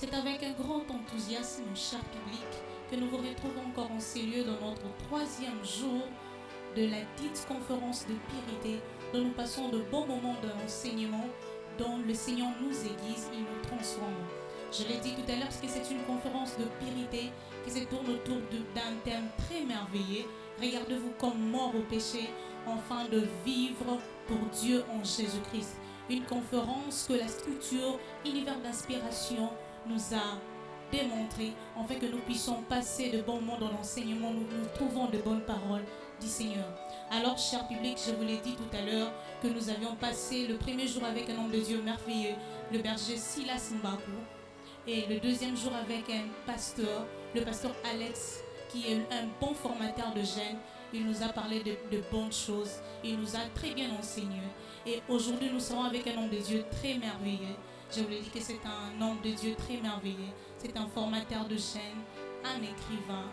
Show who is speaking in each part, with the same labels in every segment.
Speaker 1: C'est avec un grand enthousiasme, cher public, que nous vous retrouvons encore en ces lieux dans notre troisième jour de la dite conférence de Purité, dont nous passons de bons moments de l'enseignement, dont le Seigneur nous aiguise et nous transforme. Je l'ai dit tout à l'heure parce que c'est une conférence de Purité qui se tourne autour d'un thème très merveilleux. Regardez-vous comme mort au péché, afin de vivre pour Dieu en Jésus-Christ. Une conférence que la structure Univers d'inspiration nous a démontré, afin que nous puissions passer de bons moments dans l'enseignement, nous trouvons de bonnes paroles du Seigneur. Alors, cher public, je vous l'ai dit tout à l'heure que nous avions passé le premier jour avec un homme de Dieu merveilleux, le berger Silas Mbaku, et le deuxième jour avec un pasteur, le pasteur Alex, qui est un bon formateur de jeunes. Il nous a parlé de bonnes choses, il nous a très bien enseigné. Et aujourd'hui, nous serons avec un homme de Dieu très merveilleux. Je vous l'ai dit que c'est un homme de Dieu très merveilleux. C'est un formateur de jeunes, un écrivain.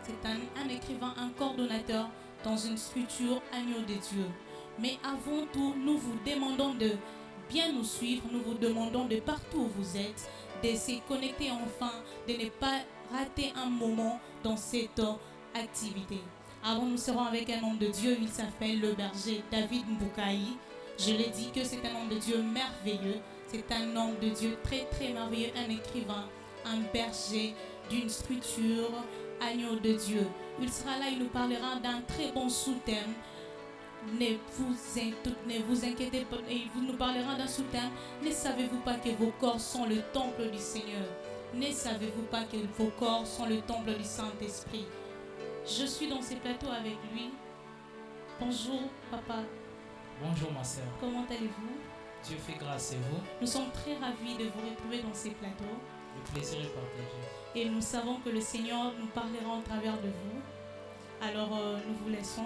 Speaker 1: C'est un écrivain, un coordonnateur dans une structure Agneau de Dieu. Mais avant tout, nous vous demandons de bien nous suivre. Nous vous demandons de partout où vous êtes, de se connecter enfin, de ne pas rater un moment dans cette activité. Avant, nous serons avec un homme de Dieu. Il s'appelle le berger David Mboukaï. Je l'ai dit que c'est un homme de Dieu merveilleux. C'est un homme de Dieu très très merveilleux, un écrivain, un berger d'une structure Agneau de Dieu. Il sera là, il nous parlera d'un très bon sous-thème. Ne vous inquiétez pas, il nous parlera d'un sous-thème. Ne savez-vous pas que vos corps sont le temple du Seigneur? Ne savez-vous pas que vos corps sont le temple du Saint-Esprit? Je suis dans ces plateaux avec lui. Bonjour papa.
Speaker 2: Bonjour ma sœur.
Speaker 1: Comment allez-vous?
Speaker 2: Dieu fait grâce et vous?
Speaker 1: Nous sommes très ravis de vous retrouver dans ces plateaux.
Speaker 2: Le plaisir est partagé.
Speaker 1: Et nous savons que le Seigneur nous parlera au travers de vous. Alors nous vous laissons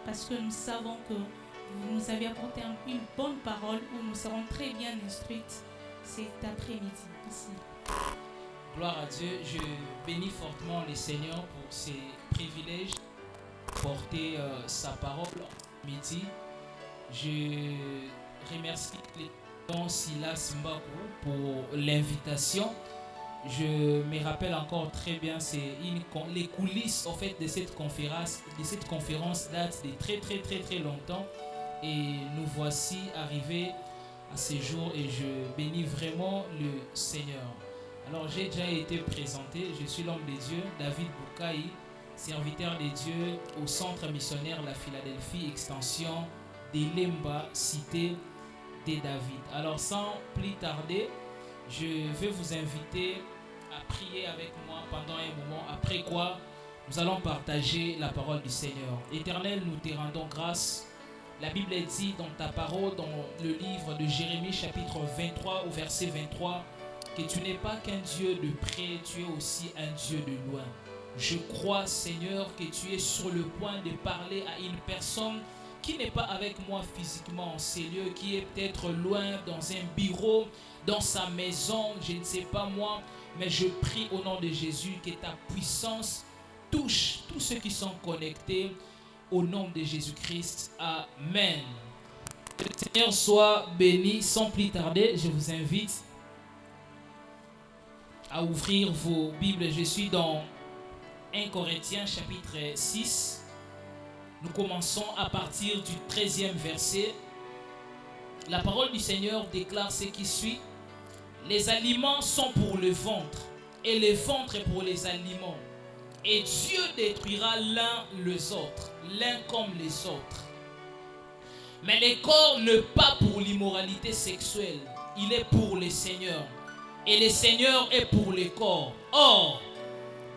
Speaker 1: parce que nous savons que vous nous avez apporté une bonne parole où nous serons très bien instruites cet après-midi. Merci.
Speaker 2: Gloire à Dieu. Je bénis fortement le Seigneur pour ses privilèges de porter sa parole midi. Je remercie les Silas Mbaku pour l'invitation. Je me rappelle encore très bien, les coulisses en fait de cette conférence datent de très longtemps, et nous voici arrivés à ce jour et je bénis vraiment le Seigneur. Alors j'ai déjà été présenté, je suis l'homme de Dieu, David Mboukaï, serviteur de Dieu au centre missionnaire La Philadelphie, extension d'Elemba, cité de David. Alors sans plus tarder, je vais vous inviter à prier avec moi pendant un moment, après quoi nous allons partager la parole du Seigneur. Éternel, nous te rendons grâce. La Bible dit dans ta parole, dans le livre de Jérémie chapitre 23 au verset 23, que tu n'es pas qu'un Dieu de près, tu es aussi un Dieu de loin. Je crois, Seigneur, que tu es sur le point de parler à une personne qui n'est pas avec moi physiquement en ces lieux, qui est peut-être loin dans un bureau, dans sa maison, je ne sais pas moi, mais je prie au nom de Jésus que ta puissance touche tous ceux qui sont connectés au nom de Jésus-Christ. Amen. Que le Seigneur soit béni. Sans plus tarder, je vous invite à ouvrir vos Bibles. Je suis dans 1 Corinthiens chapitre 6. Nous commençons à partir du 13e verset. La parole du Seigneur déclare ce qui suit. Les aliments sont pour le ventre, et le ventre est pour les aliments. Et Dieu détruira l'un les autres, l'un comme les autres. Mais le corps n'est pas pour l'immoralité sexuelle, il est pour le Seigneur. Et le Seigneur est pour le corps. Or,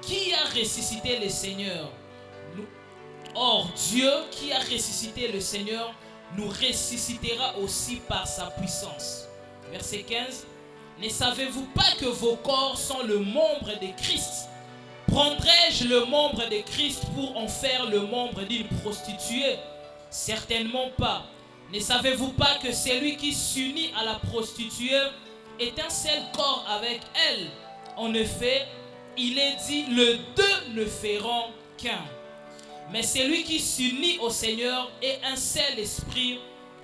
Speaker 2: qui a ressuscité le Seigneur? Or, Dieu qui a ressuscité le Seigneur nous ressuscitera aussi par sa puissance. Verset 15. Ne savez-vous pas que vos corps sont le membre de Christ? Prendrai-je le membre de Christ pour en faire le membre d'une prostituée? Certainement pas. Ne savez-vous pas que celui qui s'unit à la prostituée est un seul corps avec elle? En effet, il est dit, les deux ne feront qu'un. Mais celui qui s'unit au Seigneur est un seul esprit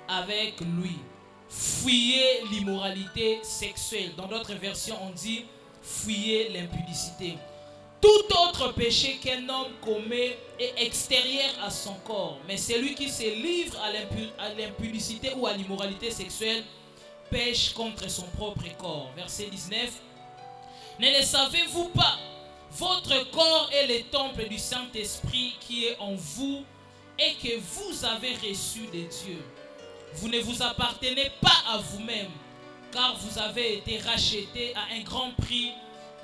Speaker 2: avec lui. Fuyez l'immoralité sexuelle. Dans d'autres versions, on dit fuyez l'impudicité. Tout autre péché qu'un homme commet est extérieur à son corps, mais celui qui se livre à l'impudicité ou à l'immoralité sexuelle pêche contre son propre corps. Verset 19. Ne le savez-vous pas? Votre corps est le temple du Saint-Esprit qui est en vous et que vous avez reçu de Dieu. Vous ne vous appartenez pas à vous-même, car vous avez été rachetés à un grand prix.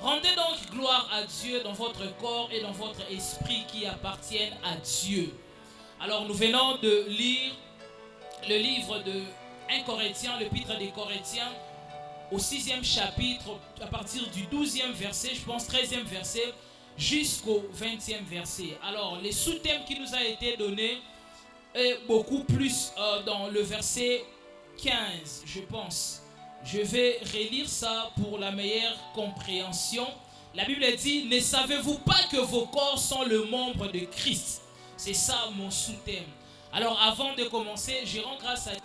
Speaker 2: Rendez donc gloire à Dieu dans votre corps et dans votre esprit qui appartiennent à Dieu. Alors nous venons de lire le livre de 1 Corinthiens, l'épître des Corinthiens, au 6e chapitre, à partir du 12e verset, je pense 13e verset, jusqu'au 20e verset. Alors les sous-thèmes qui nous a été donné est beaucoup plus dans le verset 15, je pense. Je vais relire ça pour la meilleure compréhension. La Bible dit, ne savez-vous pas que vos corps sont le membre de Christ? C'est ça mon sous-thème. Alors avant de commencer, je rends grâce à Dieu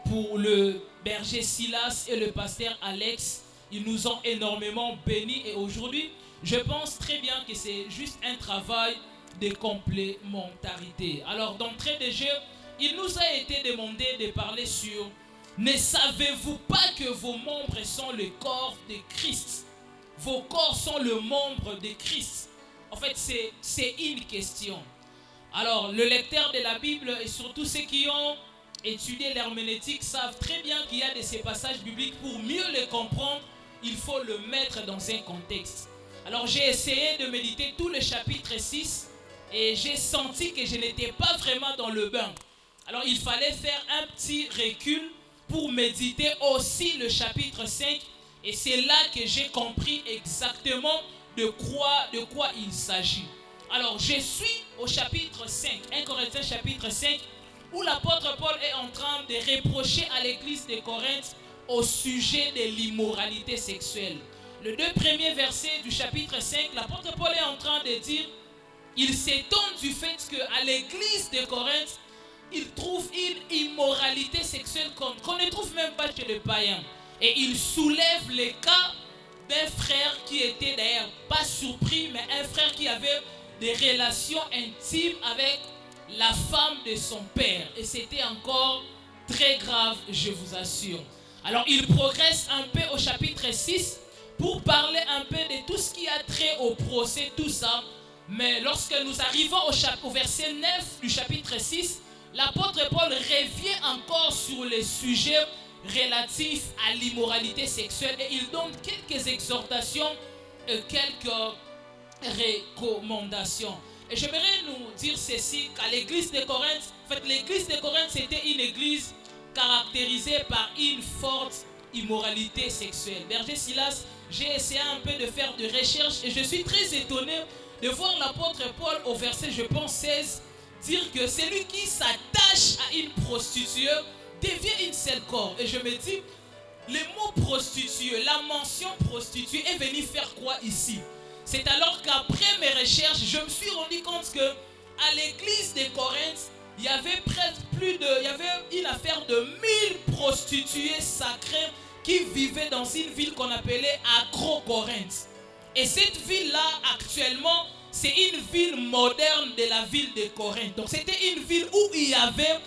Speaker 2: pour le berger Silas et le pasteur Alex. Ils nous ont énormément bénis et aujourd'hui, je pense très bien que c'est juste un travail de complémentarité. Alors d'entrée de jeu, il nous a été demandé de parler sur ne savez-vous pas que vos membres sont le corps de Christ? Vos corps sont le membre de Christ. En fait, c'est une question. Alors, le lecteur de la Bible et surtout ceux qui ont étudié l'herméneutique savent très bien qu'il y a de ces passages bibliques. Pour mieux les comprendre, il faut le mettre dans un contexte. Alors, j'ai essayé de méditer tout le chapitre 6 et j'ai senti que je n'étais pas vraiment dans le bain. Alors, il fallait faire un petit recul pour méditer aussi le chapitre 5 et c'est là que j'ai compris exactement de quoi il s'agit. Alors je suis au chapitre 5, 1 Corinthiens chapitre 5, où l'apôtre Paul est en train de reprocher à l'église de Corinthe au sujet de l'immoralité sexuelle. Les deux premiers versets du chapitre 5, l'apôtre Paul est en train de dire, il s'étonne du fait qu'à l'église de Corinthe, il trouve une immoralité sexuelle qu'on ne trouve même pas chez les païens. Et il soulève le cas d'un frère qui était d'ailleurs pas surpris, mais un frère qui avait des relations intimes avec la femme de son père. Et c'était encore très grave, je vous assure. Alors il progresse un peu au chapitre 6 pour parler un peu de tout ce qui a trait au procès, tout ça. Mais lorsque nous arrivons au verset 9 du chapitre 6, l'apôtre Paul revient encore sur les sujets relatifs à l'immoralité sexuelle et il donne quelques exhortations et quelques recommandations. Et j'aimerais nous dire ceci, qu'à l'église de Corinthe, en fait l'église de Corinthe c'était une église caractérisée par une forte immoralité sexuelle. Berger Silas, j'ai essayé un peu de faire de recherche et je suis très étonné de voir l'apôtre Paul au verset, je pense 16, dire que celui qui s'attache à une prostituée devient une seul corps. Et je me dis, le mot prostituée, la mention prostituée est venue faire quoi ici? C'est alors qu'après mes recherches, je me suis rendu compte que à l'église de Corinthe, il y avait il y avait une affaire de 1000 prostituées sacrées qui vivaient dans une ville qu'on appelait Acro-Corinthe. Et cette ville-là, actuellement, c'est une ville moderne de la ville de Corinthe. Donc c'était une ville où il y avait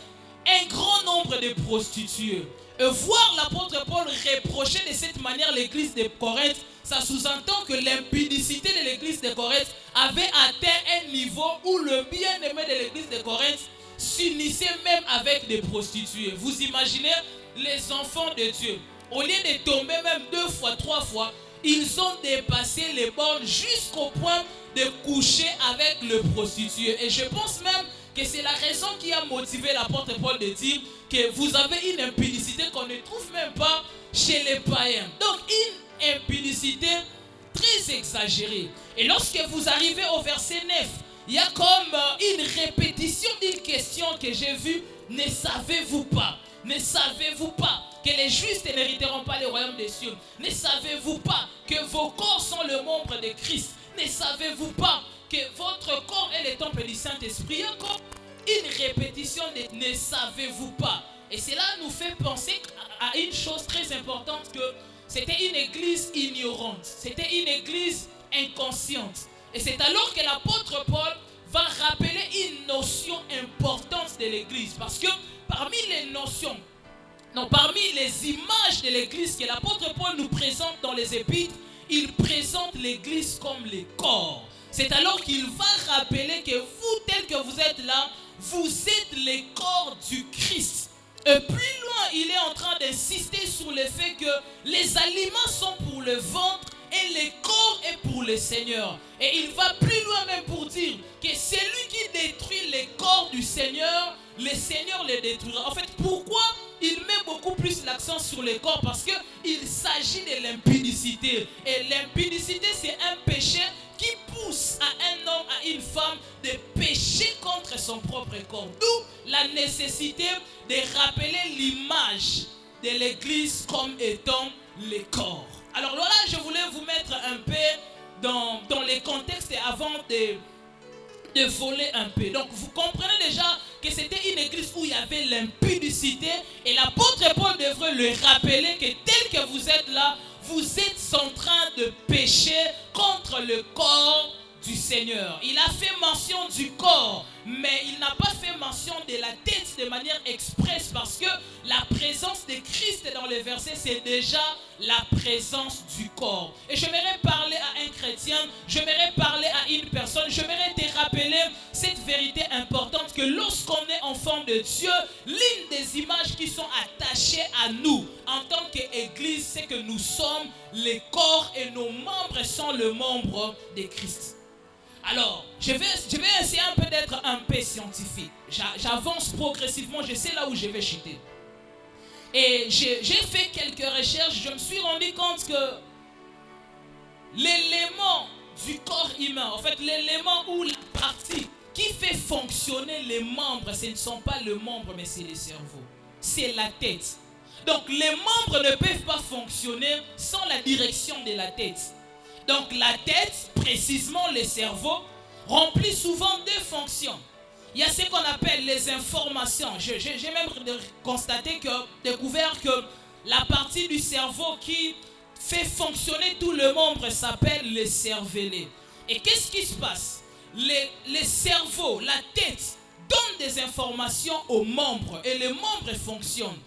Speaker 2: un grand nombre de prostituées. Et voir l'apôtre Paul reprocher de cette manière l'église de Corinthe, ça sous-entend que l'impudicité de l'église de Corinthe avait atteint un niveau où le bien-aimé de l'église de Corinthe s'unissait même avec des prostituées. Vous imaginez les enfants de Dieu, au lieu de tomber même 2 fois, 3 fois, ils ont dépassé les bornes jusqu'au point de coucher avec le prostitué. Et je pense même que c'est la raison qui a motivé l'apôtre Paul de dire que vous avez une impudicité qu'on ne trouve même pas chez les païens. Donc une impudicité très exagérée. Et lorsque vous arrivez au verset 9, il y a comme une répétition d'une question que j'ai vue. Ne savez-vous pas? Ne savez-vous pas que les justes n'hériteront pas le royaume des cieux? Ne savez-vous pas que vos corps sont le membre de Christ? Ne savez-vous pas que votre corps est le temple du Saint-Esprit? Il y a encore une répétition de ne savez-vous pas. Et cela nous fait penser à une chose très importante, que c'était une église ignorante, c'était une église inconsciente. Et c'est alors que l'apôtre Paul va rappeler une notion importante de l'église. Parce que parmi les images de l'église que l'apôtre Paul nous présente dans les épîtres, il présente l'église comme le corps. C'est alors qu'il va rappeler que vous, tel que vous êtes là, vous êtes le corps du Christ. Et plus loin, il est en train d'insister sur le fait que les aliments sont pour le ventre et le corps est pour le Seigneur. Et il va plus loin même pour dire que celui qui détruit le corps du Seigneur, le Seigneur le détruira. En fait, pourquoi il met beaucoup plus l'accent sur le corps? Parce qu'il s'agit de l'impudicité. Et l'impudicité, c'est un péché qui pousse à un homme, à une femme de pécher contre son propre corps. D'où la nécessité de rappeler l'image de l'église comme étant le corps. Alors voilà, je voulais vous mettre un peu dans les contextes avant de voler un peu. Donc vous comprenez déjà que c'était une église où il y avait l'impudicité et l'apôtre Paul devrait le rappeler que tel que vous êtes là, vous êtes en train de pécher contre le corps du Seigneur. Il a fait mention du corps, mais il n'a pas fait mention de la tête de manière expresse parce que la présence de Christ dans le verset, c'est déjà la présence du corps. Et j'aimerais parler à un chrétien, j'aimerais parler à une personne, j'aimerais te rappeler cette vérité importante que lorsqu'on est enfant de Dieu, l'une des images qui sont attachées à nous en tant qu'Église, c'est que nous sommes les corps et nos membres sont le membre de Christ. Alors, je vais essayer un peu d'être un peu scientifique. J'avance progressivement, je sais là où je vais chuter. Et j'ai fait quelques recherches, je me suis rendu compte que l'élément du corps humain, en fait l'élément ou la partie qui fait fonctionner les membres, ce ne sont pas les membres mais c'est le cerveau. C'est la tête. Donc les membres ne peuvent pas fonctionner sans la direction de la tête. Donc la tête, précisément le cerveau, remplit souvent deux fonctions. Il y a ce qu'on appelle les informations. J'ai même découvert que la partie du cerveau qui fait fonctionner tout le membre s'appelle le cervelet. Et qu'est-ce qui se passe? Le cerveau, la tête, donne des informations aux membres et les membres fonctionnent.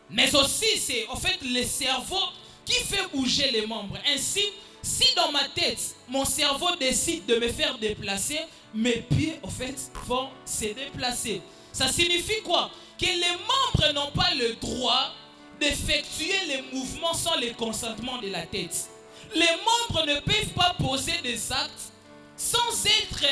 Speaker 2: Mais aussi, c'est en fait le cerveau qui fait bouger les membres. Ainsi, si dans ma tête, mon cerveau décide de me faire déplacer, mes pieds, en fait, vont se déplacer. Ça signifie quoi? Que les membres n'ont pas le droit d'effectuer les mouvements sans le consentement de la tête. Les membres ne peuvent pas poser des actes sans être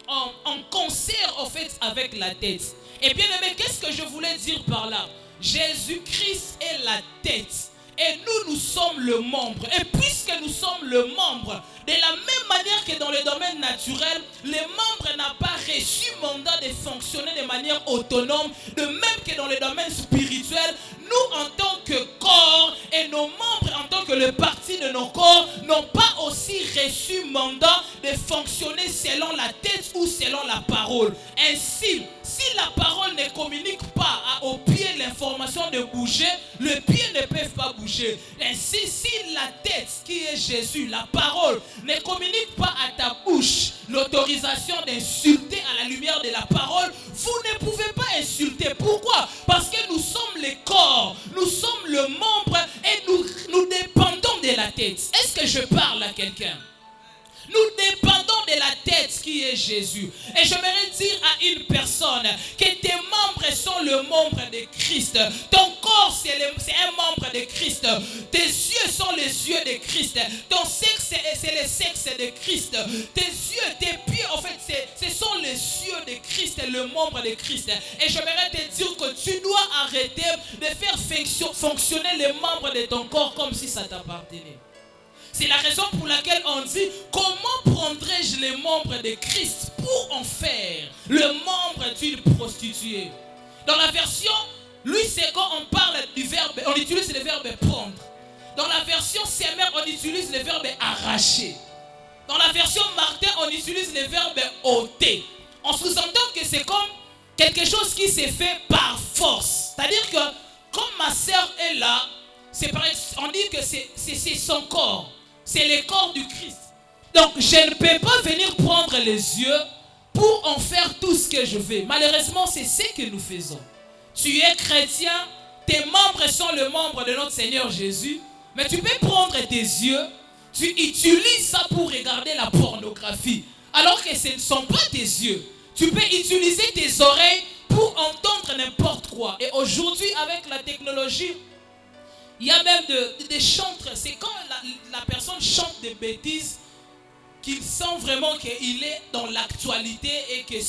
Speaker 2: en concert, en fait, avec la tête. Et bien aimé, qu'est-ce que je voulais dire par là? Jésus-Christ est la tête. Et nous sommes le membre. Et puisque nous sommes le membre, de la même manière que dans le domaine naturel, les membres n'ont pas reçu mandat de fonctionner de manière autonome, de même que dans le domaine spirituel, nous en tant que corps et nos membres en tant que le parti de nos corps n'ont pas aussi reçu mandat de fonctionner selon la tête ou selon la parole. Ainsi, si la parole ne communique pas au pied l'information de bouger, les pieds ne peuvent pas bouger. Ainsi, si la tête qui est Jésus, la parole, ne communique pas à ta bouche l'autorisation d'insulter à la lumière de la parole, vous ne pouvez pas insulter. Pourquoi? Parce que nous sommes les corps, nous sommes le membre et nous dépendons de la tête. Est-ce que je parle à quelqu'un? Nous dépendons de la tête qui est Jésus. Et j'aimerais dire à une personne que tes membres sont le membre de Christ. Ton corps, c'est un membre de Christ. Tes yeux sont les yeux de Christ. Ton sexe, c'est le sexe de Christ. Tes yeux, tes pieds, en fait, ce sont les yeux de Christ, le membre de Christ. Et j'aimerais te dire que tu dois arrêter de faire fonctionner les membres de ton corps comme si ça t'appartenait. C'est la raison pour laquelle on dit, comment prendrais-je les membres de Christ pour en faire le membre d'une prostituée? Dans la version Louis II, on parle du verbe, on utilise le verbe prendre. Dans la version CMR, on utilise le verbe arracher. Dans la version Martin, on utilise le verbe ôter. On sous-entend que c'est comme quelque chose qui s'est fait par force. C'est-à-dire que comme ma sœur est là, On dit que c'est son corps. C'est le corps du Christ. Donc, je ne peux pas venir prendre les yeux pour en faire tout ce que je veux. Malheureusement, c'est ce que nous faisons. Tu es chrétien, tes membres sont les membres de notre Seigneur Jésus, mais tu peux prendre tes yeux, tu utilises ça pour regarder la pornographie, alors que ce ne sont pas tes yeux. Tu peux utiliser tes oreilles pour entendre n'importe quoi. Et aujourd'hui, avec la technologie, il y a même des chantres. C'est quand la personne chante des bêtises qu'il sent vraiment qu'il est dans l'actualité et que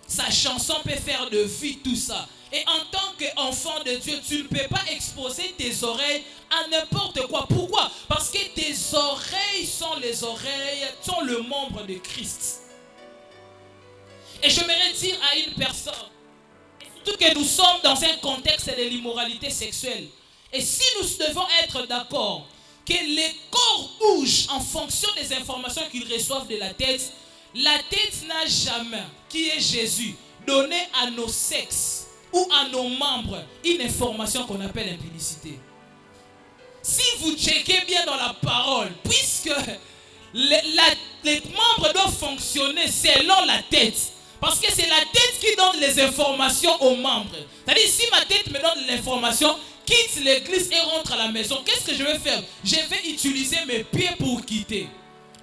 Speaker 2: sa chanson peut faire de vie tout ça. Et en tant qu'enfant de Dieu, tu ne peux pas exposer tes oreilles à n'importe quoi. Pourquoi? Parce que tes oreilles sont le membre de Christ. Et j'aimerais dire à une personne, surtout que nous sommes dans un contexte de l'immoralité sexuelle. Et si nous devons être d'accord que les corps bougent en fonction des informations qu'ils reçoivent de la tête n'a jamais, qui est Jésus, donné à nos sexes ou à nos membres une information qu'on appelle impudicité. Si vous checkez bien dans la parole, puisque les membres doivent fonctionner selon la tête, parce que c'est la tête qui donne les informations aux membres. C'est-à-dire, si ma tête me donne l'information, quitte l'église et rentre à la maison, qu'est-ce que je vais faire? Je vais utiliser mes pieds pour quitter.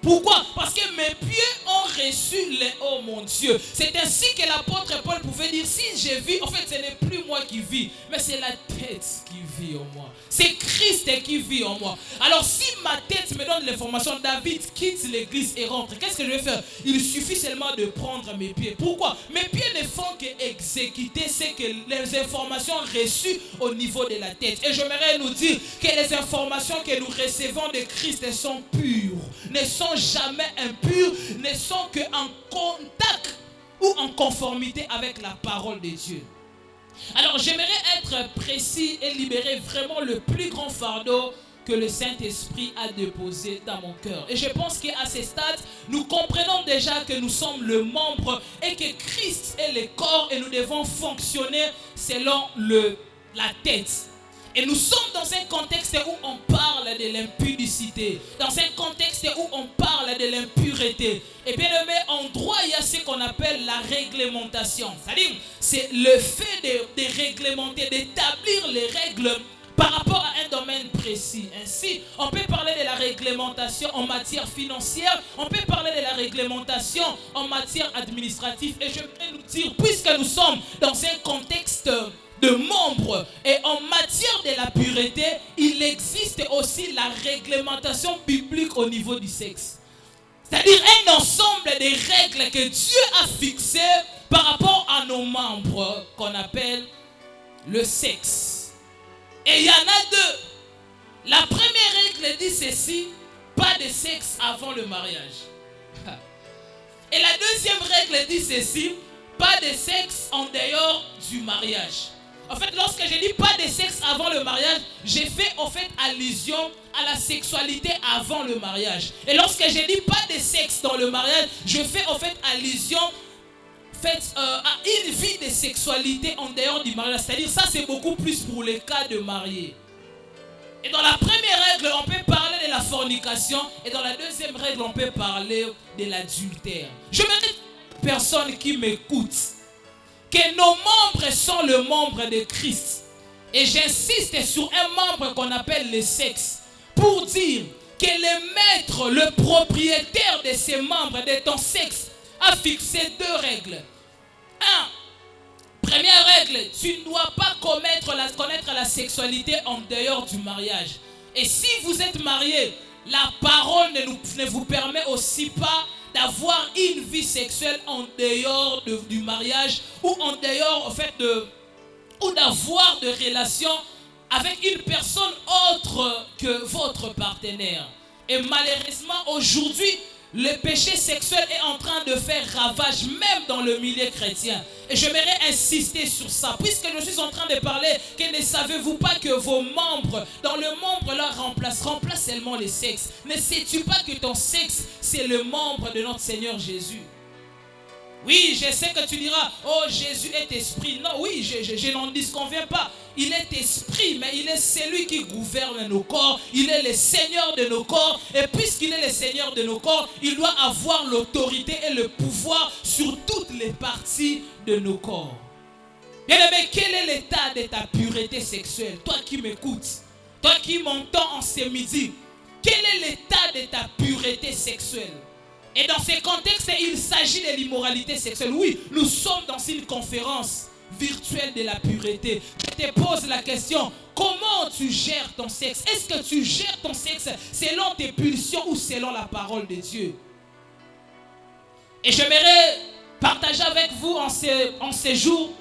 Speaker 2: Pourquoi? Parce que mes pieds ont reçu les oh mon Dieu. C'est ainsi que l'apôtre Paul pouvait dire, si je vis, en fait ce n'est plus moi qui vis, mais c'est la tête qui vit en moi. C'est Christ qui vit en moi. Alors si ma tête me donne l'information, David quitte l'église et rentre, qu'est-ce que je vais faire? Il suffit seulement de prendre mes pieds. Pourquoi? Mes pieds ne font qu'exécuter ce que les informations reçues au niveau de la tête. Et j'aimerais nous dire que les informations que nous recevons de Christ sont pures, ne sont jamais impurs, ne sont qu'en contact ou en conformité avec la parole de Dieu. Alors j'aimerais être précis et libérer vraiment le plus grand fardeau que le Saint-Esprit a déposé dans mon cœur. Et je pense qu'à ce stade, nous comprenons déjà que nous sommes le membre et que Christ est le corps et nous devons fonctionner selon la tête. Et nous sommes dans un contexte où on parle de l'impudicité, dans un contexte où on parle de l'impureté. Et bien aimé, en droit, il y a ce qu'on appelle la réglementation. C'est-à-dire, c'est le fait de réglementer, d'établir les règles par rapport à un domaine précis. Ainsi, on peut parler de la réglementation en matière financière, on peut parler de la réglementation en matière administrative. Et je vais nous dire, puisque nous sommes dans un contexte de membres et en matière de la pureté, il existe aussi la réglementation biblique au niveau du sexe. C'est-à-dire un ensemble de règles que Dieu a fixées par rapport à nos membres qu'on appelle le sexe. Et il y en a deux. La première règle dit ceci: pas de sexe avant le mariage. Et la deuxième règle dit ceci: pas de sexe en dehors du mariage. En fait, lorsque je dis pas de sexe avant le mariage, j'ai fait en fait allusion à la sexualité avant le mariage. Et lorsque je dis pas de sexe dans le mariage, je fais en fait allusion à une vie de sexualité en dehors du mariage. C'est-à-dire, ça c'est beaucoup plus pour les cas de mariés. Et dans la première règle, on peut parler de la fornication. Et dans la deuxième règle, on peut parler de l'adultère. Je me dis, personne qui m'écoute, que nos membres sont le membre de Christ. Et j'insiste sur un membre qu'on appelle le sexe, pour dire que le maître, le propriétaire de ces membres, de ton sexe, a fixé deux règles. Première règle, tu ne dois pas connaître la sexualité en dehors du mariage. Et si vous êtes marié, la parole ne vous permet aussi pas d'avoir une vie sexuelle en dehors du mariage ou en dehors en fait ou d'avoir de relations avec une personne autre que votre partenaire. Et malheureusement aujourd'hui, le péché sexuel est en train de faire ravage même dans le milieu chrétien. Et j'aimerais insister sur ça, puisque je suis en train de parler que ne savez-vous pas que vos membres, dans le membre là, remplace seulement les sexes. Ne sais-tu pas que ton sexe, c'est le membre de notre Seigneur Jésus? Oui, je sais que tu diras, oh Jésus est esprit. Non, oui, je n'en disconviens pas. Il est esprit, mais il est celui qui gouverne nos corps. Il est le Seigneur de nos corps. Et puisqu'il est le Seigneur de nos corps, il doit avoir l'autorité et le pouvoir sur toutes les parties de nos corps. Bien-aimé, quel est l'état de ta pureté sexuelle? Toi qui m'écoutes, toi qui m'entends en ce midi, quel est l'état de ta pureté sexuelle? Et dans ce contexte, il s'agit de l'immoralité sexuelle. Oui, nous sommes dans une conférence virtuelle de la pureté. Je te pose la question, comment tu gères ton sexe? Est-ce que tu gères ton sexe selon tes pulsions ou selon la parole de Dieu? Et j'aimerais partager avec vous en ces jours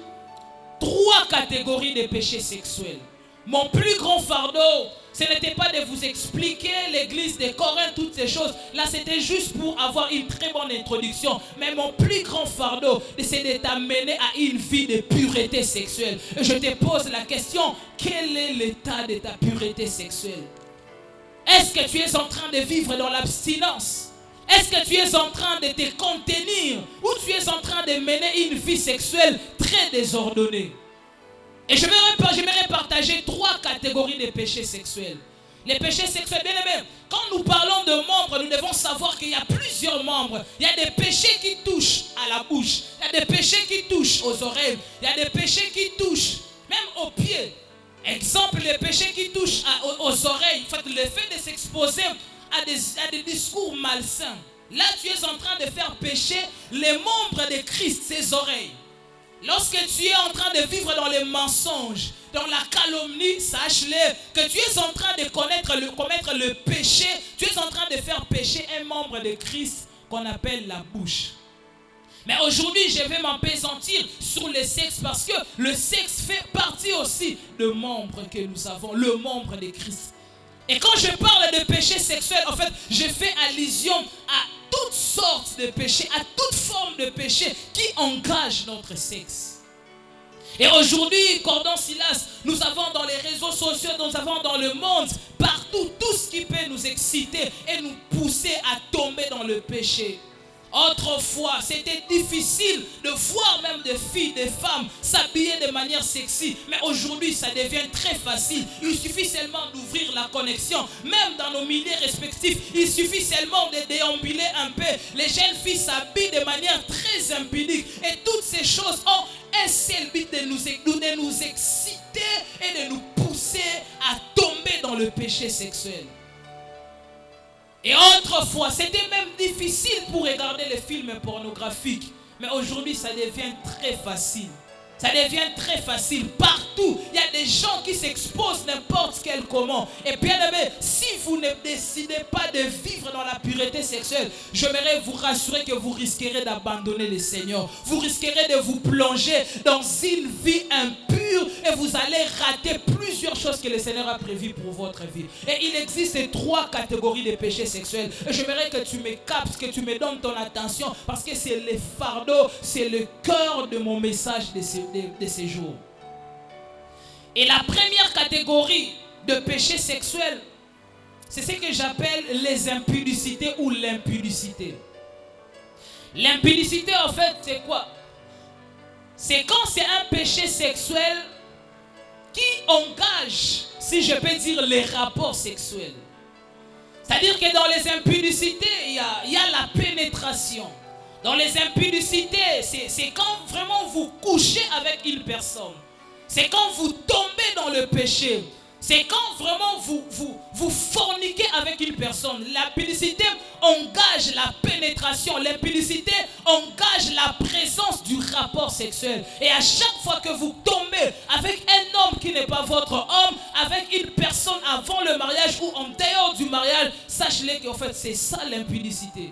Speaker 2: 3 catégories de péchés sexuels. Mon plus grand fardeau, ce n'était pas de vous expliquer l'église de Corinthe, toutes ces choses. Là, c'était juste pour avoir une très bonne introduction. Mais mon plus grand fardeau, c'est de t'amener à une vie de pureté sexuelle. Et je te pose la question, quel est l'état de ta pureté sexuelle? Est-ce que tu es en train de vivre dans l'abstinence? Est-ce que tu es en train de te contenir? Ou tu es en train de mener une vie sexuelle très désordonnée? Et j'aimerais partager 3 catégories de péchés sexuels. Les péchés sexuels, bien aimés, quand nous parlons de membres, nous devons savoir qu'il y a plusieurs membres. Il y a des péchés qui touchent à la bouche. Il y a des péchés qui touchent aux oreilles. Il y a des péchés qui touchent même aux pieds. Exemple, les péchés qui touchent aux oreilles. En fait, le fait de s'exposer à des discours malsains. Là, tu es en train de faire pécher les membres de Christ, ses oreilles. Lorsque tu es en train de vivre dans les mensonges, dans la calomnie, sache-le que tu es en train de commettre le péché. Tu es en train de faire pécher un membre de Christ qu'on appelle la bouche. Mais aujourd'hui, je vais m'appesantir sur le sexe parce que le sexe fait partie aussi de membres que nous avons, le membre de Christ. Et quand je parle de péché sexuel, en fait, je fais allusion à toutes sortes de péchés, à toute forme de péché qui engage notre sexe. Et aujourd'hui, Cordon Silas, nous avons dans les réseaux sociaux, nous avons dans le monde, partout, tout ce qui peut nous exciter et nous pousser à tomber dans le péché. Autrefois, c'était difficile de voir même des filles, des femmes s'habiller de manière sexy. Mais aujourd'hui, ça devient très facile. Il suffit seulement d'ouvrir la connexion. Même dans nos milieux respectifs, il suffit seulement de déambuler un peu. Les jeunes filles s'habillent de manière très impudique. Et toutes ces choses ont un seul but de nous exciter et de nous pousser à tomber dans le péché sexuel. Et autrefois, c'était même difficile pour regarder les films pornographiques. Mais aujourd'hui, ça devient très facile. Ça devient très facile. Partout, il y a des gens qui s'exposent n'importe quel comment. Et bien aimé, si vous ne décidez pas de vivre dans la pureté sexuelle, j'aimerais vous rassurer que vous risquerez d'abandonner le Seigneur. Vous risquerez de vous plonger dans une vie impure et vous allez rater plusieurs choses que le Seigneur a prévues pour votre vie. Et il existe 3 catégories de péchés sexuels. Et j'aimerais que tu me captes, que tu me donnes ton attention parce que c'est le fardeau, c'est le cœur de mon message de ces jours. Et la première catégorie de péché sexuel, c'est ce que j'appelle les impudicités ou l'impudicité. L'impudicité, en fait, c'est quoi? C'est quand c'est un péché sexuel qui engage, si je peux dire, les rapports sexuels. C'est-à-dire que dans les impudicités, il y a la pénétration. Dans les impudicités, c'est quand vraiment vous couchez avec une personne. C'est quand vous tombez dans le péché. C'est quand vraiment vous forniquez avec une personne. L'impudicité engage la pénétration. L'impudicité engage la présence du rapport sexuel. Et à chaque fois que vous tombez avec un homme qui n'est pas votre homme, avec une personne avant le mariage ou en dehors du mariage, sachez-le qu'en fait c'est ça l'impudicité.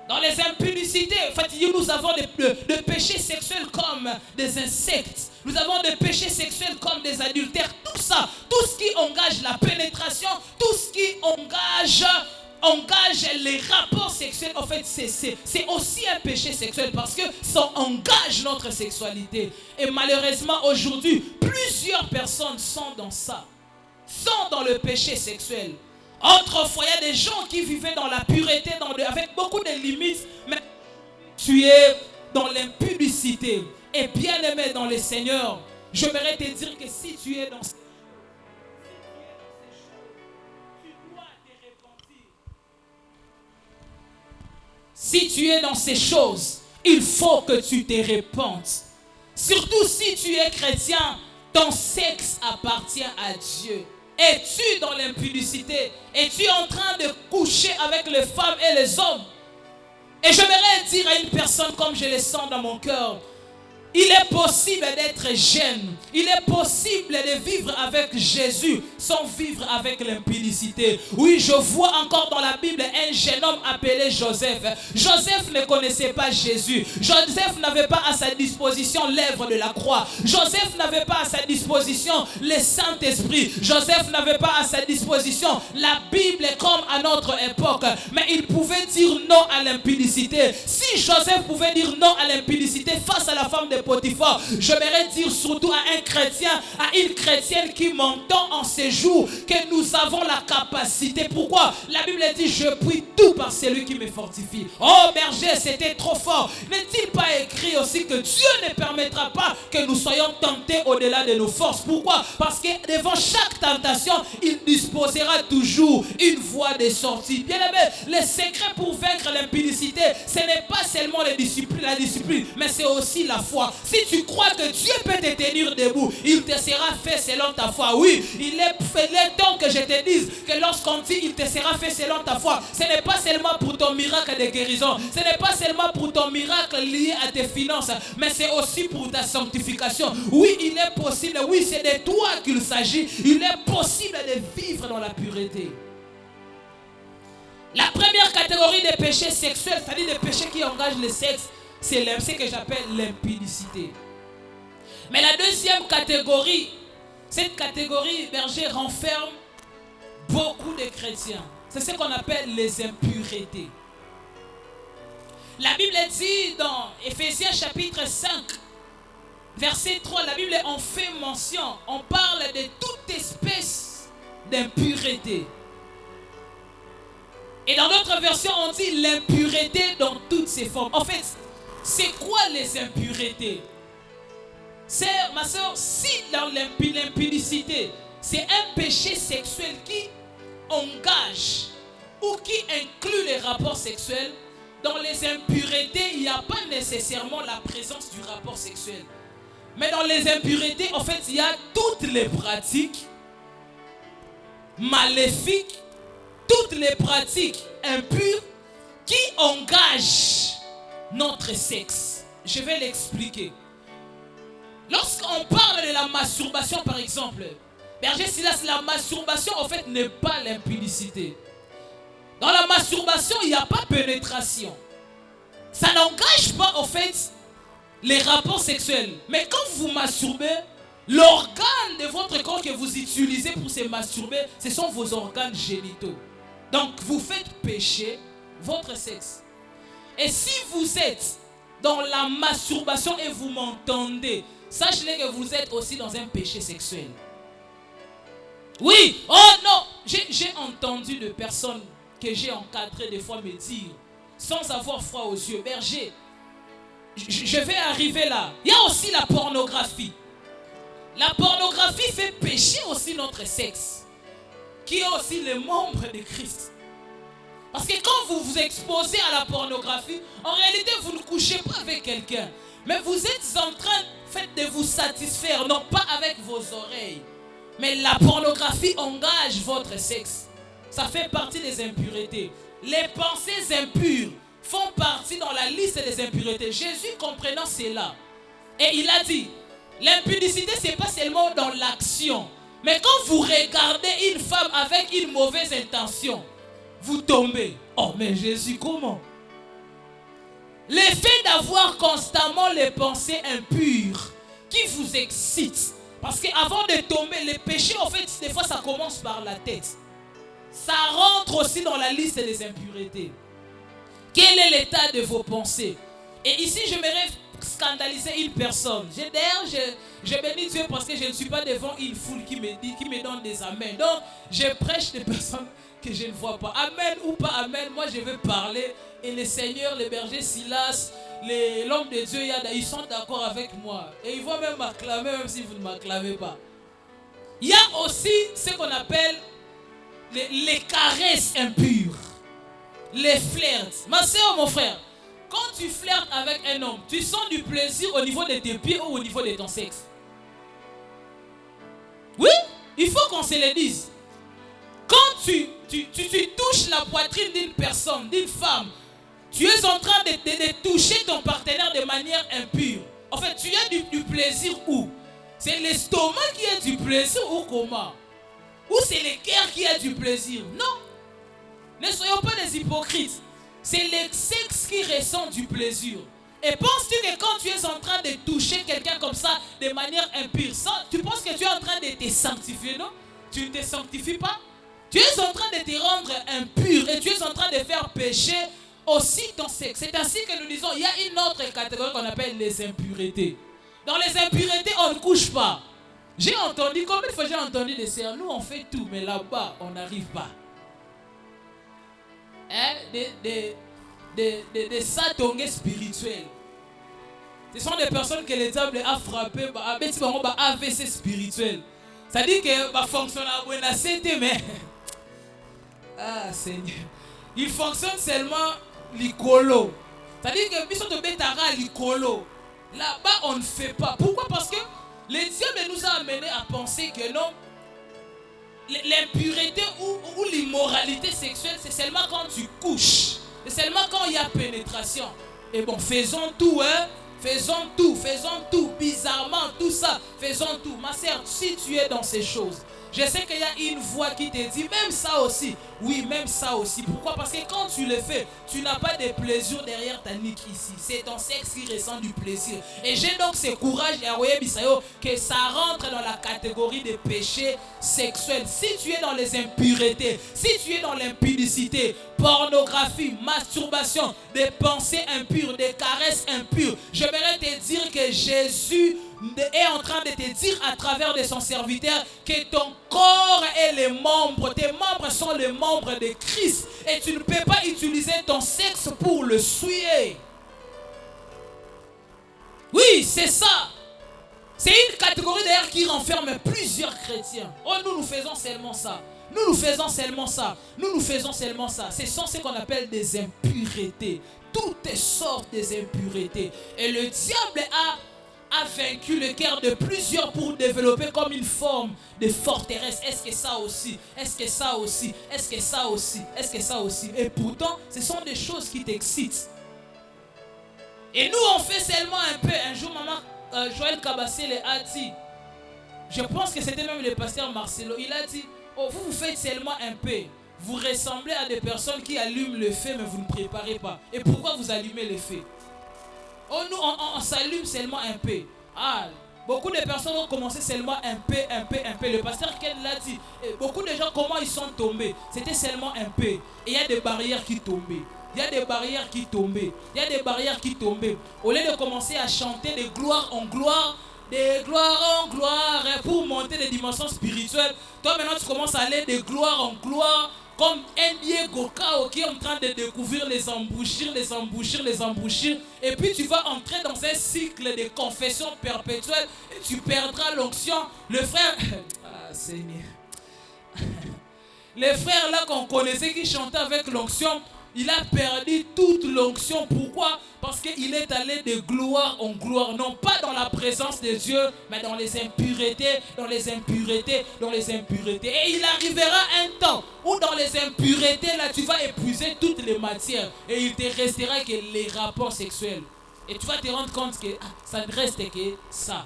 Speaker 2: Dans les impudicités, en fait, nous avons des péchés sexuels comme des insectes. Nous avons des péchés sexuels comme des adultères. Tout ça, tout ce qui engage la pénétration, tout ce qui engage les rapports sexuels, en fait, c'est aussi un péché sexuel parce que ça engage notre sexualité. Et malheureusement, aujourd'hui, plusieurs personnes sont dans ça, sont dans le péché sexuel. Autrefois, il y a des gens qui vivaient dans la pureté, avec beaucoup de limites, mais tu es dans l'impudicité. Et bien aimé dans le Seigneur, j'aimerais te dire que si tu es dans ces Si tu es dans ces choses, il faut que tu te répandes. Surtout si tu es chrétien, ton sexe appartient à Dieu. Es-tu dans l'impudicité? Es-tu en train de coucher avec les femmes et les hommes? Et j'aimerais dire à une personne comme je le sens dans mon cœur, il est possible d'être jeune. Il est possible de vivre avec Jésus sans vivre avec l'impudicité. Oui, je vois encore dans la Bible un jeune homme appelé Joseph. Joseph ne connaissait pas Jésus. Joseph n'avait pas à sa disposition l'œuvre de la croix. Joseph n'avait pas à sa disposition le Saint-Esprit. Joseph n'avait pas à sa disposition la Bible comme à notre époque. Mais il pouvait dire non à l'impudicité. Si Joseph pouvait dire non à l'impudicité face à la femme de Potiphar, j'aimerais dire surtout à un chrétien, à une chrétienne qui m'entend en ces jours, que nous avons la capacité. Pourquoi? La Bible dit, je puis tout par celui qui me fortifie. Oh berger, c'était trop fort. N'est-il pas écrit aussi que Dieu ne permettra pas que nous soyons tentés au-delà de nos forces? Pourquoi? Parce que devant chaque tentation, il disposera toujours une voie de sortie. Bien aimé, le secret pour vaincre l'impudicité, ce n'est pas seulement la discipline, mais c'est aussi la foi. Si tu crois que Dieu peut te tenir debout, il te sera fait selon ta foi. Oui, il est temps que je te dise que lorsqu'on dit il te sera fait selon ta foi, ce n'est pas seulement pour ton miracle de guérison, ce n'est pas seulement pour ton miracle lié à tes finances, mais c'est aussi pour ta sanctification. Oui, il est possible, oui, c'est de toi qu'il s'agit. Il est possible de vivre dans la pureté. La première catégorie des péchés sexuels, c'est-à-dire des péchés qui engagent le sexe, c'est ce que j'appelle l'impudicité. Mais la deuxième catégorie, cette catégorie, berger, renferme beaucoup de chrétiens. C'est ce qu'on appelle les impuretés. La Bible dit dans Éphésiens chapitre 5, verset 3, la Bible en fait mention. On parle de toute espèce d'impureté. Et dans d'autres versions, on dit l'impureté dans toutes ses formes. En fait, c'est quoi les impuretés? C'est, ma soeur, si dans l'impudicité, c'est un péché sexuel qui engage ou qui inclut les rapports sexuels, dans les impuretés, il n'y a pas nécessairement la présence du rapport sexuel. Mais dans les impuretés, en fait, il y a toutes les pratiques maléfiques, toutes les pratiques impures qui engagent notre sexe. Je vais l'expliquer. Lorsqu'on parle de la masturbation, par exemple, berger Silas, la masturbation, en fait, n'est pas l'impudicité. Dans la masturbation, il n'y a pas pénétration. Ça n'engage pas, en fait, les rapports sexuels. Mais quand vous masturbez, l'organe de votre corps que vous utilisez pour se masturber, ce sont vos organes génitaux. Donc, vous faites pécher votre sexe. Et si vous êtes dans la masturbation et vous m'entendez, sachez que vous êtes aussi dans un péché sexuel. Oui, oh non, j'ai entendu de personnes que j'ai encadrées des fois me dire, sans avoir froid aux yeux, berger, je vais arriver là. Il y a aussi la pornographie. La pornographie fait pécher aussi notre sexe, qui est aussi le membre de Christ. Parce que quand vous vous exposez à la pornographie, en réalité, vous ne couchez pas avec quelqu'un. Mais vous êtes en train de vous satisfaire, non pas avec vos oreilles. Mais la pornographie engage votre sexe. Ça fait partie des impuretés. Les pensées impures font partie dans la liste des impuretés. Jésus comprenant cela. Et il a dit, l'impudicité, ce n'est pas seulement dans l'action. Mais quand vous regardez une femme avec une mauvaise intention, vous tombez. Oh, mais Jésus, comment? L'effet d'avoir constamment les pensées impures qui vous excitent. Parce qu'avant de tomber, les péchés, en fait, des fois, ça commence par la tête. Ça rentre aussi dans la liste des impuretés. Quel est l'état de vos pensées? Et ici, j'aimerais scandaliser une personne. D'ailleurs, je bénis Dieu parce que je ne suis pas devant une foule qui me donne des amens. Donc, je prêche des personnes que je ne vois pas. Amen ou pas amen, moi je vais parler. Et le Seigneur, le berger Silas, l'homme de Dieu, ils sont d'accord avec moi. Et ils vont même m'acclamer, même si vous ne m'acclamez pas. Il y a aussi ce qu'on appelle les caresses impures. Les flirts. Ma soeur, mon frère, quand tu flirtes avec un homme, tu sens du plaisir au niveau de tes pieds ou au niveau de ton sexe? Oui, il faut qu'on se le dise. Quand tu touches la poitrine d'une personne, d'une femme, tu es en train de toucher ton partenaire de manière impure. En fait, tu as du plaisir où? C'est l'estomac qui a du plaisir ou comment? Ou c'est le cœur qui a du plaisir? Non. Ne soyons pas des hypocrites. C'est le sexe qui ressent du plaisir. Et penses-tu que quand tu es en train de toucher quelqu'un comme ça de manière impure, tu penses que tu es en train de te sanctifier, non? Tu ne te sanctifies pas. Tu es en train de te rendre impur et tu es en train de faire pécher aussi ton sexe. C'est ainsi que nous disons, il y a une autre catégorie qu'on appelle les impuretés. Dans les impuretés, on ne couche pas. J'ai entendu, combien de fois j'ai entendu des sœurs, nous on fait tout, mais là-bas, on n'arrive pas. Hein? Des satongés spirituels. Ce sont des personnes que le diable a frappé, AVC spirituel. Ça dit que va fonctionner à Buenacete, mais ah Seigneur, il fonctionne seulement l'icolo. Ça dit que biso to betara l'icolo. Là-bas on ne fait pas. Pourquoi? Parce que le diable nous a amené à penser que non, l'impureté ou l'immoralité sexuelle, c'est seulement quand tu couches. C'est seulement quand il y a pénétration. Et bon, faisons tout, hein. Faisons tout, bizarrement, tout ça, faisons tout. Ma sœur, si tu es dans ces choses, je sais qu'il y a une voix qui te dit, même ça aussi, oui, même ça aussi. Pourquoi? Parce que quand tu le fais, tu n'as pas de plaisir derrière ta nique ici. C'est ton sexe qui ressent du plaisir. Et j'ai donc ce courage que ça rentre dans la catégorie des péchés sexuels. Si tu es dans les impuretés, si tu es dans l'impudicité, pornographie, masturbation, des pensées impures, des caresses impures, j'aimerais te dire que Jésus est en train de te dire à travers de son serviteur que ton corps et les membres, tes membres sont les membres de Christ et tu ne peux pas utiliser ton sexe pour le souiller. Oui, c'est ça. C'est une catégorie d'ailleurs qui renferme plusieurs chrétiens. Oh, nous faisons seulement ça. Nous faisons seulement ça. Nous faisons seulement ça. Ce sont ce qu'on appelle des impuretés. Toutes sortes des impuretés. Et le diable a vaincu le cœur de plusieurs pour développer comme une forme de forteresse. Est-ce que ça aussi? Est-ce que ça aussi? Est-ce que ça aussi? Est-ce que ça aussi? Et pourtant, ce sont des choses qui t'excitent. Et nous, on fait seulement un peu. Un jour, maman, Joël Kabassé a dit, je pense que c'était même le pasteur Marcelo, il a dit, oh, vous faites seulement un peu. Vous ressemblez à des personnes qui allument le feu, mais vous ne préparez pas. Et pourquoi vous allumez le feu? Oh, nous, on s'allume seulement un peu. Ah, beaucoup de personnes ont commencé seulement un peu. Le pasteur Ken l'a dit. Beaucoup de gens, comment ils sont tombés? C'était seulement un peu. Et il y a des barrières qui tombaient. Il y a des barrières qui tombaient. Il y a des barrières qui tombaient. Au lieu de commencer à chanter de gloire en gloire, de gloire en gloire, pour monter des dimensions spirituelles, toi maintenant tu commences à aller de gloire en gloire, comme un Diego Cao qui est en train de découvrir les embouchures. Et puis tu vas entrer dans un cycle de confession perpétuelle et tu perdras l'onction. Le frère... Ah Seigneur. Les frères là qu'on connaissait qui chantaient avec l'onction, il a perdu toute l'onction. Pourquoi? Parce qu'il est allé de gloire en gloire. Non pas dans la présence de Dieu, mais dans les impuretés, Et il arrivera un temps où dans les impuretés, là, tu vas épuiser toutes les matières. Et il te restera que les rapports sexuels. Et tu vas te rendre compte que ça ne reste que ça.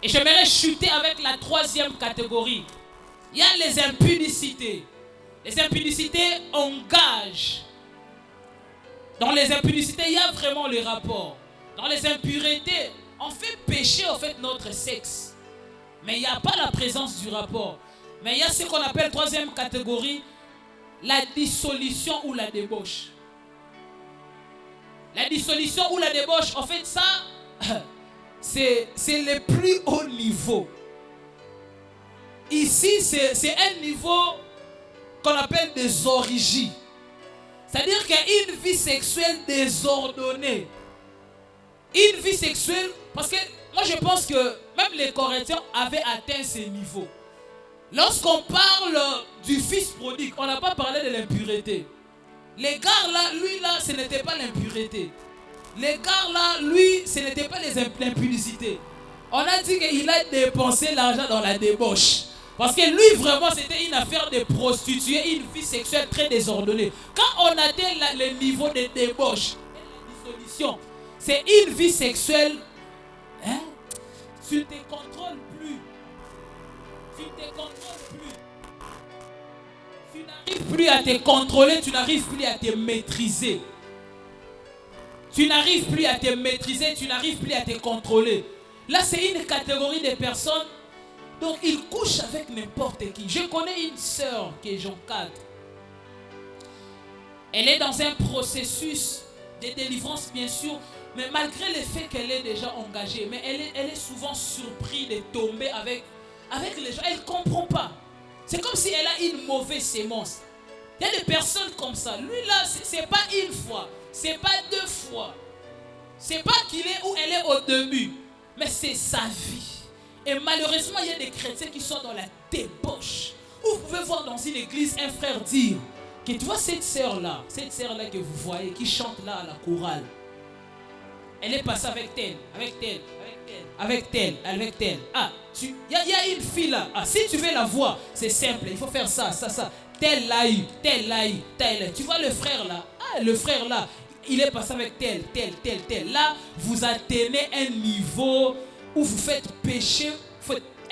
Speaker 2: Et j'aimerais chuter avec la troisième catégorie. Il y a les impudicités. Les impudicités engagent. Dans les impudicités, il y a vraiment les rapports. Dans les impuretés, on fait pécher en fait notre sexe. Mais il n'y a pas la présence du rapport. Mais il y a ce qu'on appelle troisième catégorie, la dissolution ou la débauche. La dissolution ou la débauche, en fait ça, c'est le plus haut niveau. Ici, c'est un niveau qu'on appelle des orgies. C'est-à-dire qu'une vie sexuelle désordonnée. Une vie sexuelle, parce que moi je pense que même les Corinthiens avaient atteint ce niveau. Lorsqu'on parle du fils prodigue, on n'a pas parlé de l'impureté. L'égard là, lui là, ce n'était pas l'impureté. L'égard là, lui, ce n'était pas l'impudicité. On a dit qu'il a dépensé l'argent dans la débauche. Parce que lui, vraiment, c'était une affaire de prostituée, une vie sexuelle très désordonnée. Quand on atteint le niveau de débauche et la dissolution, c'est une vie sexuelle. Hein? Tu ne te contrôles plus. Tu ne te contrôles plus. Tu n'arrives plus à te contrôler, tu n'arrives plus à te maîtriser. Tu n'arrives plus à te maîtriser, tu n'arrives plus à te contrôler. Là, c'est une catégorie de personnes. Donc, ils couchent avec n'importe qui. Je connais une sœur qui est j'encadre. Elle est dans un processus de délivrance, bien sûr. Mais malgré le fait qu'elle est déjà engagée, mais elle est souvent surprise de tomber avec les gens. Elle ne comprend pas. C'est comme si elle a une mauvaise sémence. Il y a des personnes comme ça. Lui là, ce n'est pas une fois. Ce n'est pas deux fois. Ce n'est pas qu'il est où elle est au début. Mais c'est sa vie. Et malheureusement, il y a des chrétiens qui sont dans la débauche. Vous pouvez voir dans une église un frère dire que tu vois cette sœur-là que vous voyez, qui chante là à la chorale. Elle est passée avec telle, avec telle, avec telle, avec telle, avec telle. Ah, il y a une fille là. Ah, si tu veux la voir, c'est simple. Il faut faire ça, ça, ça. Tel l'a eu, tel l'a eu, tel. Tu vois le frère là. Ah, le frère là, il est passé avec tel, tel, tel, tel. Là, vous atteignez un niveau où vous faites péché,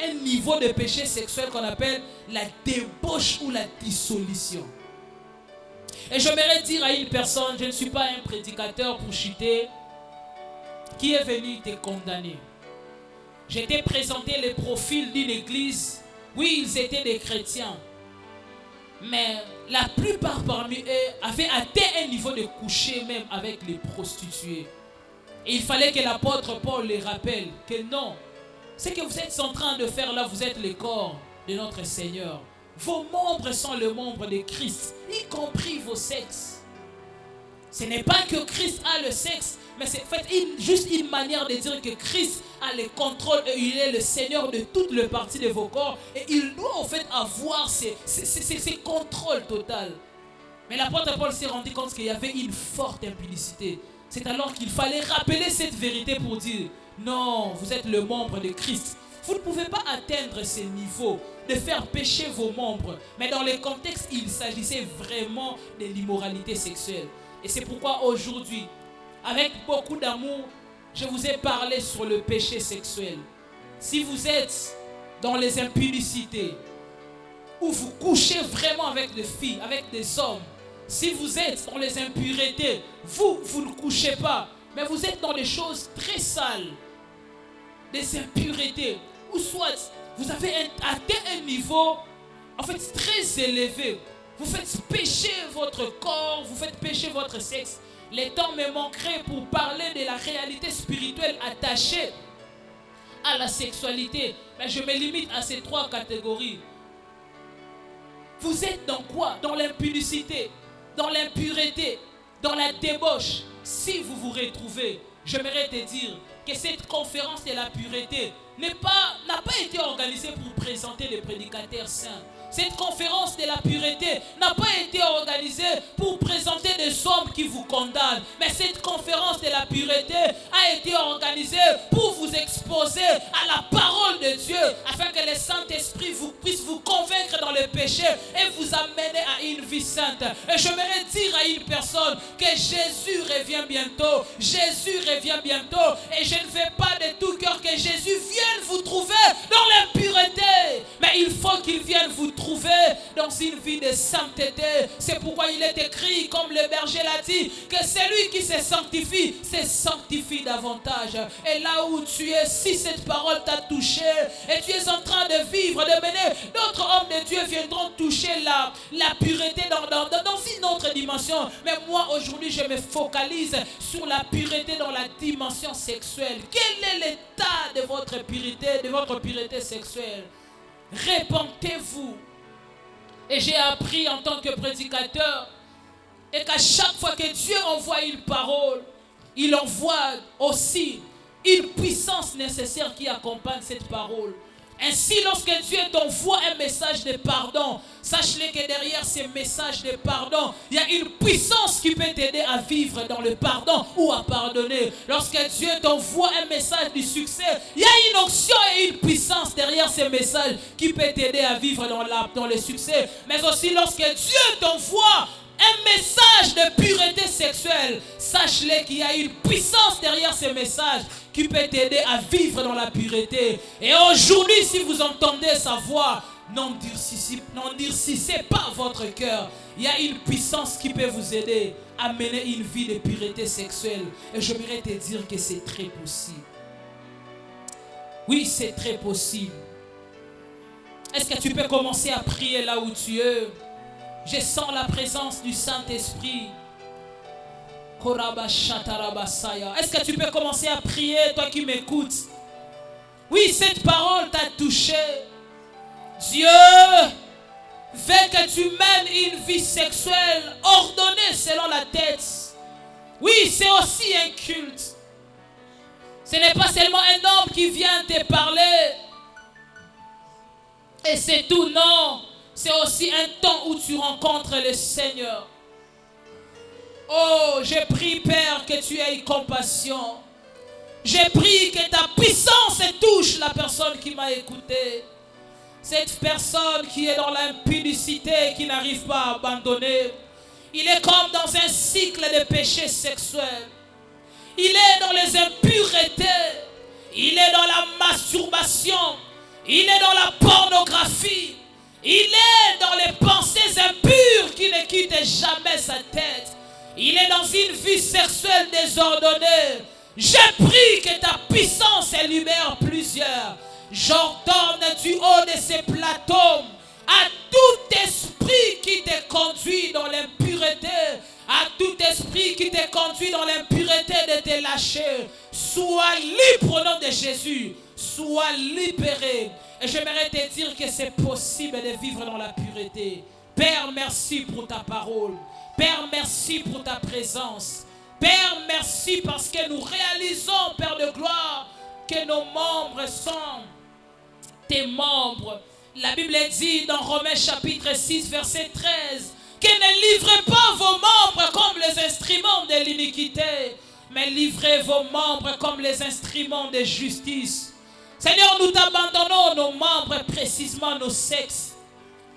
Speaker 2: un niveau de péché sexuel qu'on appelle la débauche ou la dissolution. Et j'aimerais dire à une personne, je ne suis pas un prédicateur pour chuter, qui est venu te condamner. J'ai t'ai présenté le profil d'une église. Oui, ils étaient des chrétiens. Mais la plupart parmi eux avaient atteint un niveau de coucher même avec les prostituées. Et il fallait que l'apôtre Paul les rappelle que non, ce que vous êtes en train de faire là, vous êtes le corps de notre Seigneur. Vos membres sont les membres de Christ, y compris vos sexes. Ce n'est pas que Christ a le sexe, mais c'est juste une manière de dire que Christ a le contrôle et il est le Seigneur de toutes les parties de vos corps. Et il doit en fait avoir ces contrôles total. Mais l'apôtre Paul s'est rendu compte qu'il y avait une forte impudicité. C'est alors qu'il fallait rappeler cette vérité pour dire non, vous êtes le membre de Christ. Vous ne pouvez pas atteindre ce niveau de faire pécher vos membres. Mais dans le contexte, il s'agissait vraiment de l'immoralité sexuelle. Et c'est pourquoi aujourd'hui, avec beaucoup d'amour, je vous ai parlé sur le péché sexuel. Si vous êtes dans les impudicités, où vous couchez vraiment avec des filles, avec des hommes, si vous êtes dans les impuretés, vous ne couchez pas, mais vous êtes dans des choses très sales, des impuretés, ou soit vous avez atteint un niveau en fait très élevé. Vous faites pécher votre corps, vous faites pécher votre sexe. Les temps me manqueraient pour parler de la réalité spirituelle attachée à la sexualité. Mais je me limite à ces trois catégories. Vous êtes dans quoi? Dans l'impudicité, dans l'impureté, dans la débauche. Si vous vous retrouvez, j'aimerais te dire que cette conférence de la pureté n'a pas été organisée pour présenter des prédicateurs saints. Cette conférence de la pureté n'a pas été organisée pour présenter des hommes qui vous condamnent. Mais cette conférence de la pureté a été organisée pour vous exposer à la parole de Dieu, afin que le Saint-Esprit puisse vous convaincre dans le péché et vous amener à une vie sainte. Et j'aimerais dire à une personne que Jésus revient bientôt. Jésus revient bientôt. Et je ne veux pas de tout cœur que Jésus vienne vous trouver dans l'impureté. Mais il faut qu'il vienne vous trouver dans une vie de sainteté. C'est pourquoi il est écrit, comme le berger l'a dit, que celui qui se sanctifie davantage. Et là où tu es, si cette parole t'a touché et tu es en train de vivre, de mener, d'autres hommes de Dieu viendront toucher la pureté dans une autre dimension. Mais moi aujourd'hui je me focalise sur la pureté dans la dimension sexuelle. Quel est l'état de votre pureté sexuelle? Répentez-vous. Et j'ai appris en tant que prédicateur Et qu'à chaque fois que Dieu envoie une parole, il envoie aussi une puissance nécessaire qui accompagne cette parole. Ainsi, lorsque Dieu t'envoie un message de pardon, sache-le que derrière ces messages de pardon, il y a une puissance qui peut t'aider à vivre dans le pardon ou à pardonner. Lorsque Dieu t'envoie un message du succès, il y a une onction et une puissance derrière ces messages qui peut t'aider à vivre dans le succès. Mais aussi lorsque Dieu t'envoie un message de pureté sexuelle, sache-le qu'il y a une puissance derrière ces messages qui peut t'aider à vivre dans la pureté. Et aujourd'hui, si vous entendez sa voix, n'endurcissez pas votre cœur. Il y a une puissance qui peut vous aider à mener une vie de pureté sexuelle. Et j'aimerais te dire que c'est très possible. Oui, c'est très possible. Est-ce que tu peux commencer à prier là où tu es? Je sens la présence du Saint-Esprit. Est-ce que tu peux commencer à prier, toi qui m'écoutes? Oui, cette parole t'a touché. Dieu veut que tu mènes une vie sexuelle ordonnée selon la tête. Oui, c'est aussi un culte. Ce n'est pas seulement un homme qui vient te parler et c'est tout, non. C'est aussi un temps où tu rencontres le Seigneur. Oh, j'ai prié, Père, que tu aies compassion. J'ai prié que ta puissance touche la personne qui m'a écouté. Cette personne qui est dans l'impudicité, qui n'arrive pas à abandonner. Il est comme dans un cycle de péché sexuel. Il est dans les impuretés. Il est dans la masturbation. Il est dans la pornographie. Il est dans les pensées impures qui ne quittent jamais sa tête. Il est dans une vie sexuelle désordonnée. Je prie que ta puissance libère plusieurs. J'ordonne du haut de ces plateaux à tout esprit qui te conduit dans l'impureté, à tout esprit qui te conduit dans l'impureté de te lâcher. Sois libre au nom de Jésus. Sois libéré. Et j'aimerais te dire que c'est possible de vivre dans la pureté. Père, merci pour ta parole. Père, merci pour ta présence. Père, merci parce que nous réalisons, Père de gloire, que nos membres sont tes membres. La Bible dit dans Romains chapitre 6, verset 13, que ne livrez pas vos membres comme les instruments de l'iniquité, mais livrez vos membres comme les instruments de justice. Seigneur, nous t'abandonnons nos membres, précisément nos sexes.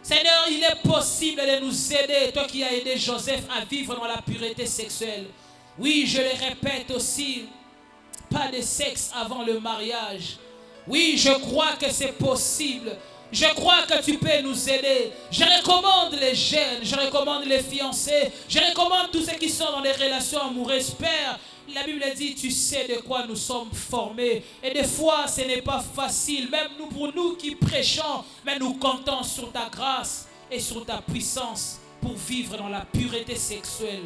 Speaker 2: Seigneur, il est possible de nous aider, toi qui as aidé Joseph à vivre dans la pureté sexuelle. Oui, je le répète aussi, pas de sexe avant le mariage. Oui, je crois que c'est possible. Je crois que tu peux nous aider. Je recommande les jeunes, je recommande les fiancés, je recommande tous ceux qui sont dans des relations amoureuses. Père, la Bible dit, tu sais de quoi nous sommes formés. Et des fois, ce n'est pas facile. Même nous, pour nous qui prêchons, mais nous comptons sur ta grâce et sur ta puissance pour vivre dans la pureté sexuelle.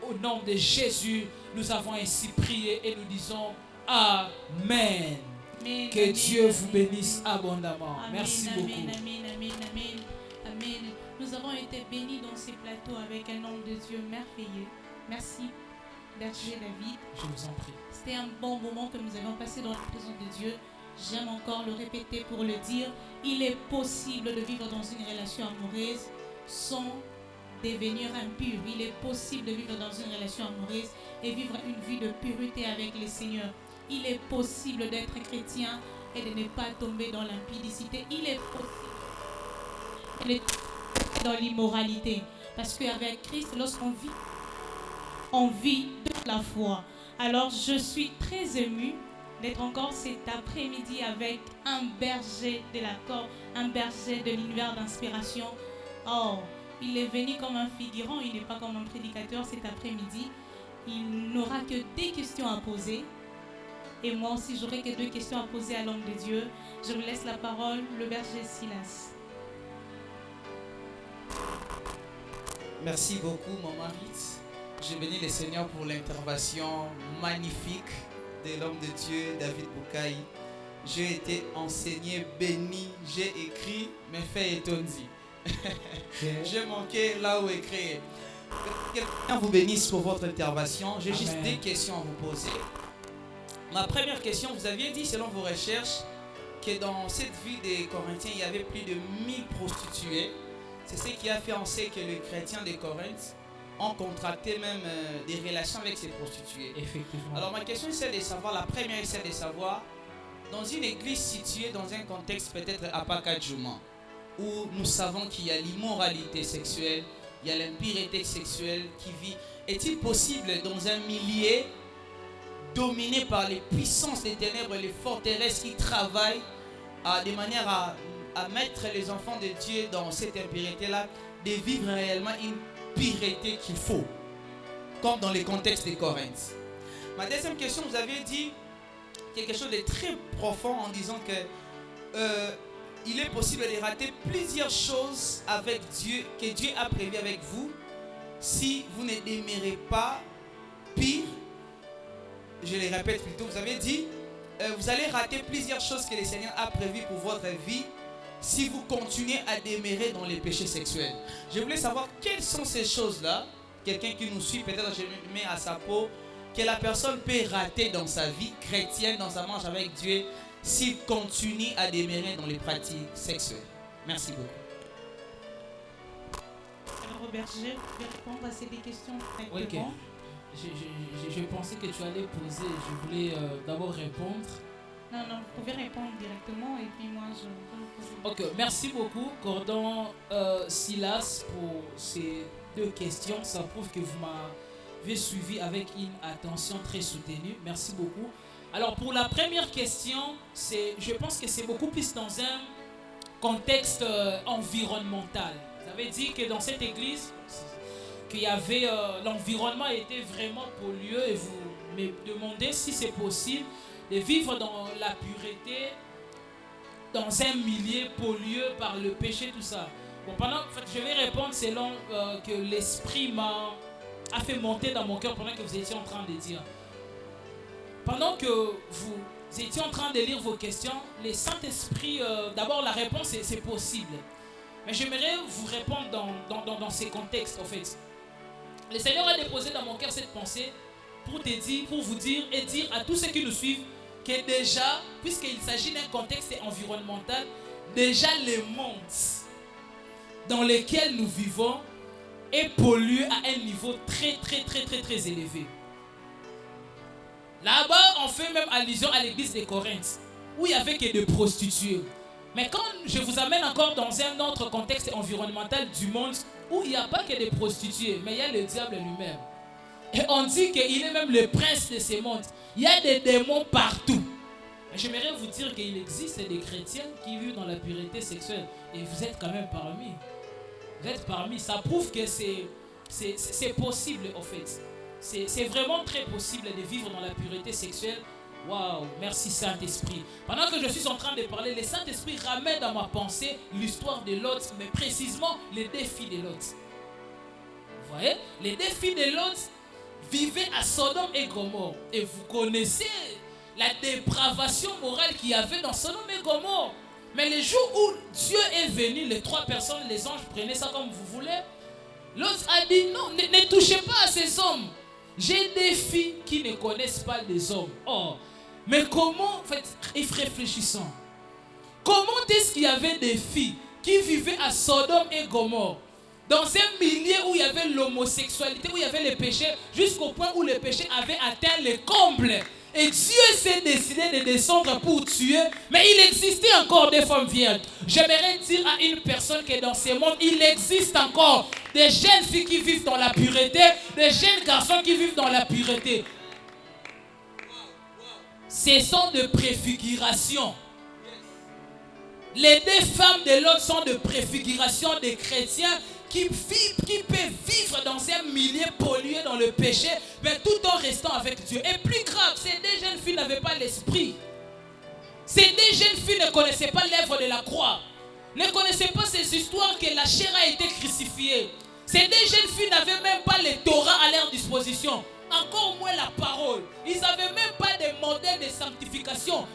Speaker 2: Au nom de Jésus, nous avons ainsi prié et nous disons Amen.
Speaker 1: Amen.
Speaker 2: Que
Speaker 1: Amen.
Speaker 2: Dieu vous bénisse abondamment.
Speaker 1: Amen.
Speaker 2: Merci
Speaker 1: Amen.
Speaker 2: beaucoup.
Speaker 1: Amen. Amen. Amen. Amen. Nous avons été bénis dans ces plateaux avec un homme de Dieu merveilleux. Merci, Berger David.
Speaker 2: Je vous en prie.
Speaker 1: C'était un bon moment que nous avons passé dans la présence de Dieu. J'aime encore le répéter pour le dire. Il est possible de vivre dans une relation amoureuse sans devenir impur. Il est possible de vivre dans une relation amoureuse et vivre une vie de pureté avec le Seigneur. Il est possible d'être chrétien et de ne pas tomber dans l'impudicité. Il est possible d'être dans l'immoralité. Parce qu'avec Christ, lorsqu'on vit, on vit de la foi. Alors je suis très émue d'être encore cet après-midi avec un berger de l'accord, un berger de l'univers d'inspiration. Oh, il est venu comme un figurant, il n'est pas comme un prédicateur cet après-midi. Il n'aura que des questions à poser. Et moi aussi, j'aurai que 2 questions à poser à l'homme de Dieu. Je vous laisse la parole, le berger Silas.
Speaker 3: Merci beaucoup, Maman Ritz. Je bénis le Seigneur pour l'intervention magnifique de l'homme de Dieu, David Boukaï. J'ai été enseigné, béni, j'ai écrit, mais fait étonné. J'ai manqué là où écrire. Que quelqu'un vous bénisse pour votre intervention. J'ai juste
Speaker 2: Amen.
Speaker 3: des questions à vous poser. Ma première question, vous aviez dit selon vos recherches que dans cette ville des Corinthiens, il y avait plus de 1000 prostituées. C'est ce qui a fait en sorte que les chrétiens de Corinthe ont contracté même des relations avec ces prostituées.
Speaker 2: Effectivement.
Speaker 3: Alors ma question est celle de savoir, la première est celle de savoir, dans une église située dans un contexte peut-être à Pakadjouma, où nous savons qu'il y a l'immoralité sexuelle, il y a l'impureté sexuelle qui vit, est-il possible dans un milieu dominé par les puissances des ténèbres, les forteresses qui travaillent de manière à mettre les enfants de Dieu dans cette impureté-là, de vivre réellement une pureté qu'il faut, comme dans les contextes de Corinthe? Ma deuxième question, vous avez dit quelque chose de très profond en disant que il est possible de rater plusieurs choses avec Dieu, que Dieu a prévu avec vous, si vous ne demeurez pas pire. Je les répète plutôt, vous avez dit, vous allez rater plusieurs choses que le Seigneur a prévues pour votre vie si vous continuez à demeurer dans les péchés sexuels. Je voulais savoir quelles sont ces choses-là, quelqu'un qui nous suit, peut-être je me mets à sa peau, que la personne peut rater dans sa vie chrétienne, dans sa marche avec Dieu, s'il continue à demeurer dans les pratiques sexuelles. Merci beaucoup.
Speaker 1: Alors Robert, je vais répondre à ces deux questions
Speaker 2: Ok.
Speaker 1: directement.
Speaker 2: Je pensais que tu allais poser. Je voulais d'abord répondre.
Speaker 1: Non, vous pouvez répondre directement et puis moi je vais vous poser.
Speaker 2: Ok, merci beaucoup, Cordon Silas, pour ces deux questions. Ça prouve que vous m'avez suivi avec une attention très soutenue. Merci beaucoup. Alors, pour la première question, je pense que c'est beaucoup plus dans un contexte environnemental. Vous avez dit que dans cette église, qu'il y avait l'environnement était vraiment pollué et vous me demandez si c'est possible de vivre dans la pureté dans un milieu pollué par le péché, tout ça. Bon, je vais répondre selon que l'esprit a fait monter dans mon cœur pendant que vous étiez en train de dire. Pendant que vous étiez en train de lire vos questions, le Saint-Esprit, d'abord la réponse c'est possible. Mais j'aimerais vous répondre dans ces contextes en fait. Le Seigneur a déposé dans mon cœur cette pensée pour vous dire et dire à tous ceux qui nous suivent que déjà, puisqu'il s'agit d'un contexte environnemental, déjà le monde dans lequel nous vivons est pollué à un niveau très élevé. Là-bas, on fait même allusion à l'église de Corinthe, où il n'y avait que des prostituées. Mais quand je vous amène encore dans un autre contexte environnemental du monde, où il n'y a pas que des prostituées, mais il y a le diable lui-même. Et on dit qu'il est même le prince de ce monde. Il y a des démons partout. Mais j'aimerais vous dire qu'il existe des chrétiens qui vivent dans la pureté sexuelle. Et vous êtes quand même parmi. Vous êtes parmi. Ça prouve que c'est possible en fait. C'est vraiment très possible de vivre dans la pureté sexuelle. Waouh, merci Saint-Esprit. Pendant que je suis en train de parler, le Saint-Esprit ramène dans ma pensée l'histoire de Lot, mais précisément les défis de Lot. Vous voyez, les défis de Lot vivaient à Sodome et Gomorrhe. Et vous connaissez la dépravation morale qu'il y avait dans Sodome et Gomorrhe. Mais le jour où Dieu est venu, les trois personnes, les anges, prenez ça comme vous voulez. Lot a dit non, ne touchez pas à ces hommes. J'ai des filles qui ne connaissent pas les hommes. Oh, mais comment, en fait, réfléchissons. Comment est-ce qu'il y avait des filles qui vivaient à Sodome et Gomorrhe, dans un milieu où il y avait l'homosexualité, où il y avait les péchés, jusqu'au point où les péchés avaient atteint le comble. Et Dieu s'est décidé de descendre pour tuer, mais il existait encore des femmes vierges. J'aimerais dire à une personne que dans ce monde, il existe encore des jeunes filles qui vivent dans la pureté, des jeunes garçons qui vivent dans la pureté. Ce sont de préfigurations. Les deux femmes de l'autre sont de préfiguration des chrétiens qui peuvent vivre dans un milieu pollué dans le péché, mais tout en restant avec Dieu. Et plus grave, ces deux jeunes filles n'avaient pas l'esprit. Ces deux jeunes filles ne connaissaient pas l'œuvre de la croix, ne connaissaient pas ces histoires que la chair a été crucifiée. Ces deux jeunes filles n'avaient même pas le Torah à leur disposition, encore moins la parole. Ils n'avaient même pas de modèle de sanctification.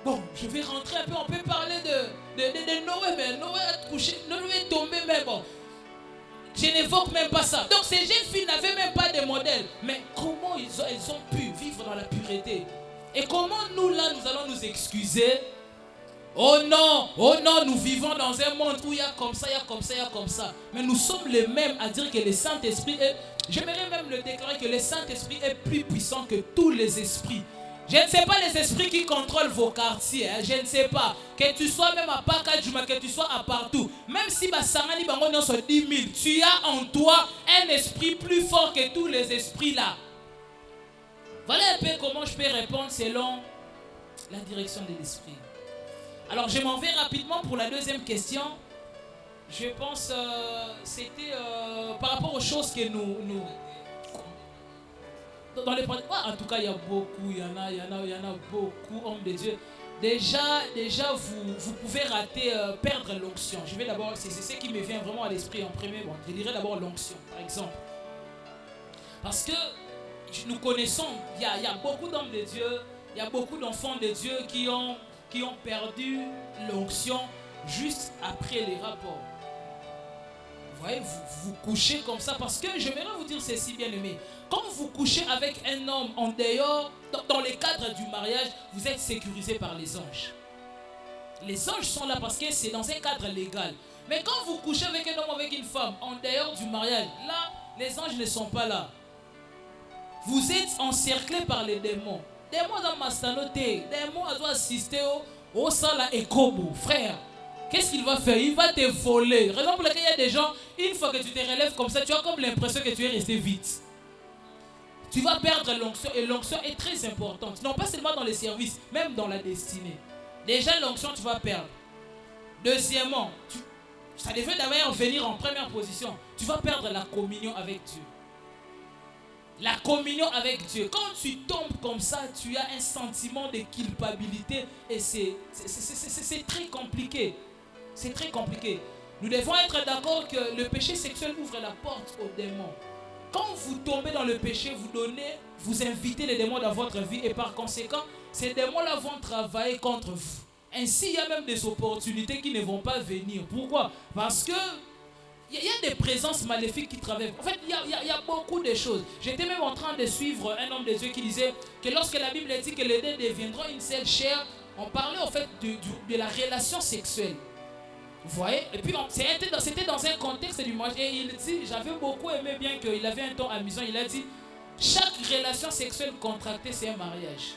Speaker 2: Bon, je vais rentrer un peu, on peut parler de Noé, mais Noé a couché, Noé est tombé, mais bon. Je Je n'évoque même pas ça. Donc ces jeunes filles n'avaient même pas de modèle. Mais comment elles ont pu vivre dans la pureté? Et comment nous là, nous allons nous excuser? Oh non, nous vivons dans un monde où il y a comme ça, il y a comme ça, il y a comme ça. Mais nous sommes les mêmes à dire que le Saint-Esprit est... J'aimerais même le déclarer que le Saint-Esprit est plus puissant que tous les esprits. Je ne sais pas les esprits qui contrôlent vos quartiers. Hein. Je ne sais pas. Que tu sois même à Pakadjouma, que tu sois à partout. Même si Bassangani Bangonon sont 10 000, tu as en toi un esprit plus fort que tous les esprits là. Voilà un peu comment je peux répondre selon la direction de l'esprit. Alors je m'en vais rapidement pour la deuxième question. Je pense c'était par rapport aux choses que nous dans les en tout cas il y a beaucoup, il y en a beaucoup, hommes de Dieu. Déjà vous pouvez rater, perdre l'onction. Je vais d'abord, c'est ce qui me vient vraiment à l'esprit en premier. Bon, je dirais d'abord l'onction, par exemple. Parce que nous connaissons, il y a beaucoup d'hommes de Dieu, il y a beaucoup d'enfants de Dieu qui ont perdu l'onction juste après les rapports. Vous voyez, vous couchez comme ça parce que j'aimerais vous dire ceci, bien aimé. Quand vous couchez avec un homme en dehors, dans le cadre du mariage, vous êtes sécurisé par les anges. Les anges sont là parce que c'est dans un cadre légal. Mais quand vous couchez avec un homme ou avec une femme en dehors du mariage, là, les anges ne sont pas là. Vous êtes encerclé par les démons. Démons dans ma stanoté, démons doivent assister au sala ekobo, frère. Qu'est-ce qu'il va faire? Il va te voler. Raison pour laquelle il y a des gens, une fois que tu te relèves comme ça, tu as comme l'impression que tu es resté vite. Tu vas perdre l'onction et l'onction est très importante. Non pas seulement dans les services, même dans la destinée. Déjà l'onction tu vas perdre. Deuxièmement, ça devait d'ailleurs venir en première position. Tu vas perdre la communion avec Dieu. La communion avec Dieu. Quand tu tombes comme ça, tu as un sentiment de culpabilité et c'est très compliqué. C'est très compliqué. Nous devons être d'accord que le péché sexuel ouvre la porte aux démons. Quand vous tombez dans le péché, vous invitez les démons dans votre vie et par conséquent, ces démons-là vont travailler contre vous. Ainsi, il y a même des opportunités qui ne vont pas venir. Pourquoi? Parce que il y a des présences maléfiques qui travaillent. En fait, il y a beaucoup de choses. J'étais même en train de suivre un homme de Dieu qui disait que lorsque la Bible dit que les deux deviendront une seule chair, on parlait en fait de la relation sexuelle. Vous voyez? Et puis c'était dans un contexte du mariage. Et il dit, j'avais beaucoup aimé bien qu'il avait un ton amusant. Il a dit, chaque relation sexuelle contractée, c'est un mariage.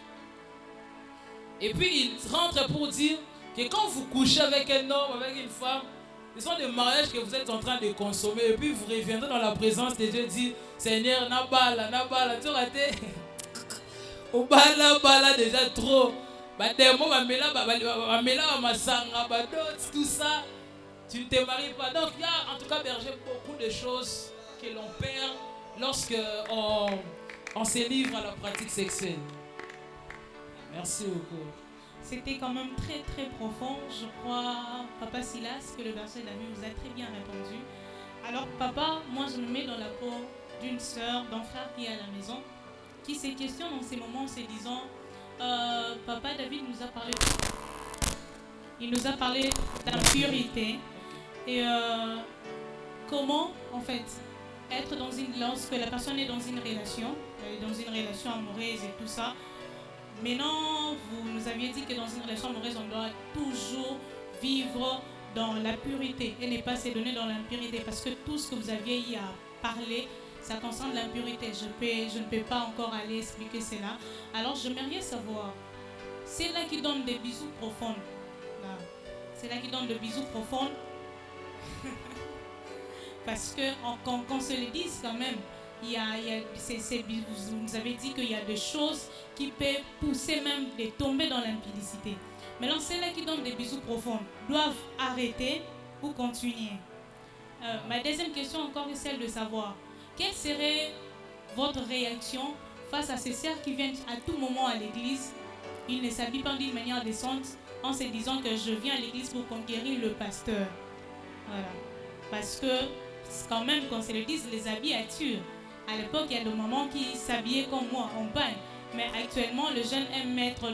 Speaker 2: Et puis il rentre pour dire que quand vous couchez avec un homme, avec une femme, ce sont des mariages que vous êtes en train de consommer. Et puis vous reviendrez dans la présence de Dieu et dire, Seigneur, nabala, tu raté. Au bala déjà trop. Tout ça, tu ne te maries pas. Donc il y a en tout cas, berger, beaucoup de choses que l'on perd lorsque on se livre à la pratique sexuelle. Merci beaucoup.
Speaker 1: C'était quand même très très profond. Je crois, Papa Silas, que le verset d'Ami vous a très bien répondu. Alors Papa, moi je me mets dans la peau d'une sœur, d'un frère qui est à la maison, qui se questionne en ces moments en se disant, Papa David nous a parlé, il nous a parlé d'impurité et comment en fait être lorsque la personne est dans une relation amoureuse et tout ça. Maintenant, vous nous aviez dit que dans une relation amoureuse, on doit toujours vivre dans la pureté et ne pas se donner dans l'impurité. Parce que tout ce que vous aviez eu à parler, ça concerne l'impurité. Je ne peux pas encore aller expliquer cela. Alors, j'aimerais savoir, c'est là qui donne des bisous profonds. C'est là qui donne des bisous profonds. Parce qu'on se le dise quand même. Vous nous avez dit qu'il y a des choses qui peuvent pousser même de tomber dans l'impudicité. Maintenant, celles qui donnent des bisous profonds doivent arrêter ou continuer. Ma deuxième question encore est celle de savoir quelle serait votre réaction face à ces sœurs qui viennent à tout moment à l'église. Ils ne s'habillent pas d'une manière décente en se disant que je viens à l'église pour conquérir le pasteur. Voilà. Parce que quand même, qu'on se le dise, les habits attirent. À l'époque, il y a des mamans qui s'habillaient comme moi, en bagne. Mais actuellement, le jeune aime mettre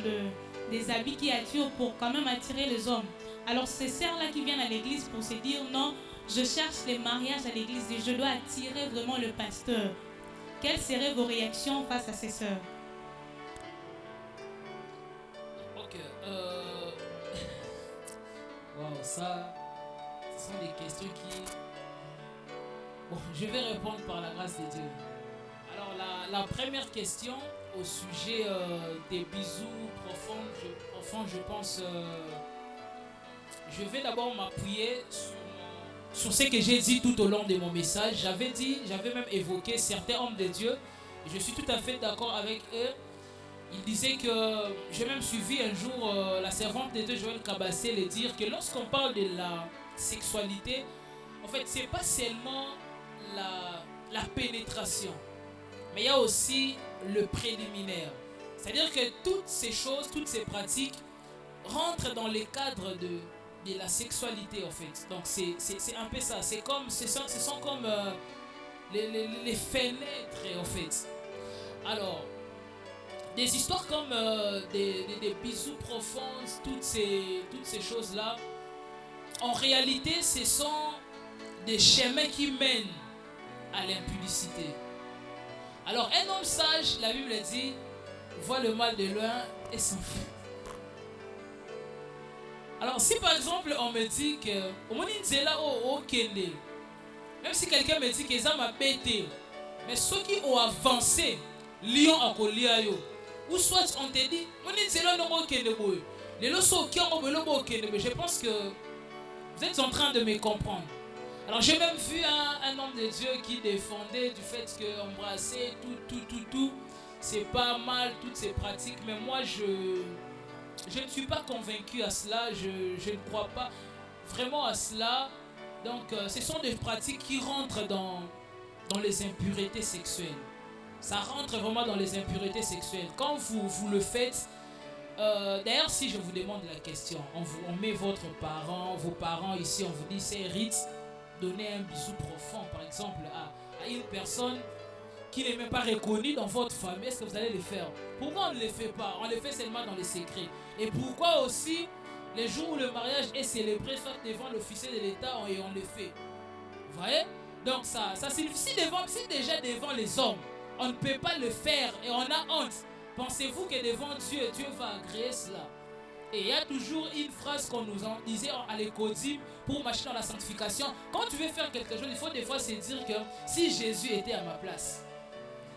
Speaker 1: des habits qui attirent pour quand même attirer les hommes. Alors, ces sœurs-là qui viennent à l'église pour se dire non, je cherche les mariages à l'église et je dois attirer vraiment le pasteur. Quelles seraient vos réactions face à ces sœurs?
Speaker 2: Ok. Wow, ça, ce sont des questions qui... Bon, je vais répondre par la grâce de Dieu. Alors, la première question au sujet des bisous profonds, je pense... je vais d'abord m'appuyer sur ce que j'ai dit tout au long de mon message. J'avais même évoqué certains hommes de Dieu. Et je suis tout à fait d'accord avec eux. Ils disaient que j'ai même suivi un jour la servante de Dieu, Joël Kabassé, le dire que lorsqu'on parle de la sexualité, en fait, c'est pas seulement la pénétration, mais il y a aussi le préliminaire. C'est-à-dire que toutes ces choses, toutes ces pratiques rentrent dans les cadres de la sexualité, en fait. Donc c'est un peu ça. Ce sont comme les fenêtres, en fait. Alors, des histoires comme des bisous profonds, toutes ces choses-là, en réalité, ce sont des chemins qui mènent à l'impudicité. Alors, un homme sage, la Bible dit, voit le mal de loin et s'en fout. Alors, si par exemple, on me dit que, même si quelqu'un me dit que ça m'a bêté, mais ceux qui ont avancé, lion à Koliayo, ou soit on te dit, je pense que vous êtes en train de me comprendre. Alors j'ai même vu un homme de Dieu qui défendait du fait que embrasser tout, c'est pas mal, toutes ces pratiques, mais moi je ne suis pas convaincu à cela, je ne crois pas vraiment à cela. Donc ce sont des pratiques qui rentrent dans les impuretés sexuelles. Ça rentre vraiment dans les impuretés sexuelles. Quand vous le faites, d'ailleurs si je vous demande la question, on met vos parents ici, on vous dit c'est rite, donner un bisou profond par exemple à une personne qui n'est même pas reconnue dans votre famille, est-ce que vous allez le faire? Pourquoi on ne le fait pas? On le fait seulement dans les secrets. Et pourquoi aussi les jours où le mariage est célébré, soit devant l'officier de l'État et on le fait? Vous voyez? Donc ça signifie si déjà devant les hommes on ne peut pas le faire et on a honte, pensez-vous que devant Dieu va agréer cela? Et il y a toujours une phrase qu'on nous en disait à l'écodime pour marcher dans la sanctification. Quand tu veux faire quelque chose, il faut des fois se dire que si Jésus était à ma place,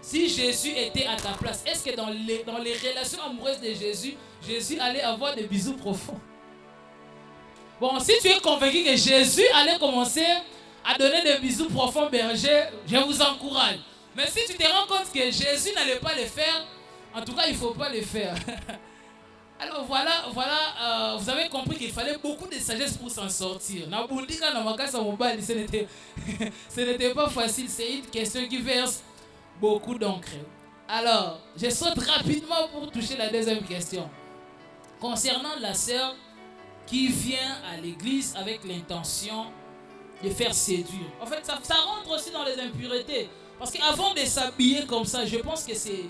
Speaker 2: si Jésus était à ta place, est-ce que dans les relations amoureuses de Jésus allait avoir des bisous profonds? Bon, si tu es convaincu que Jésus allait commencer à donner des bisous profonds berger, je vous encourage. Mais si tu te rends compte que Jésus n'allait pas le faire, en tout cas, il ne faut pas le faire. Alors voilà, vous avez compris qu'il fallait beaucoup de sagesse pour s'en sortir. Ce n'était pas facile, c'est une question qui verse beaucoup d'encre. Alors, je saute rapidement pour toucher la deuxième question. Concernant la sœur qui vient à l'église avec l'intention de faire séduire. En fait, ça rentre aussi dans les impuretés. Parce qu'avant de s'habiller comme ça, je pense que c'est...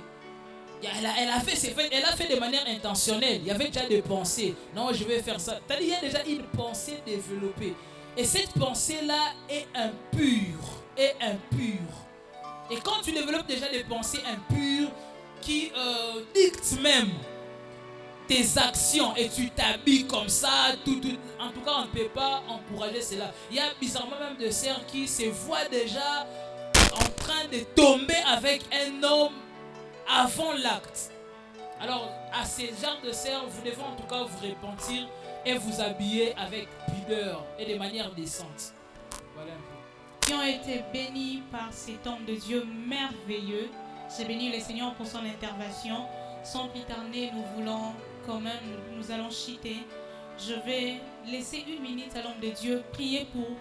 Speaker 2: Elle a fait de manière intentionnelle. Il y avait déjà des pensées. Non, je vais faire ça. C'est-à-dire, il y a déjà une pensée développée. Et cette pensée-là est impure. Et quand tu développes déjà des pensées impures qui dictent même tes actions et tu t'habilles comme ça, en tout cas, on ne peut pas encourager cela. Il y a bizarrement même des sœurs qui se voient déjà en train de tomber avec un homme avant l'acte. Alors, à ces genres de sœurs, vous devez en tout cas vous repentir et vous habiller avec pudeur et de manière décente. Voilà un peu.
Speaker 1: Qui ont été bénis par cet homme de Dieu merveilleux. J'ai béni le Seigneur pour son intervention. Sans plus tarder, nous allons chuter. Je vais laisser 1 minute à l'homme de Dieu prier pour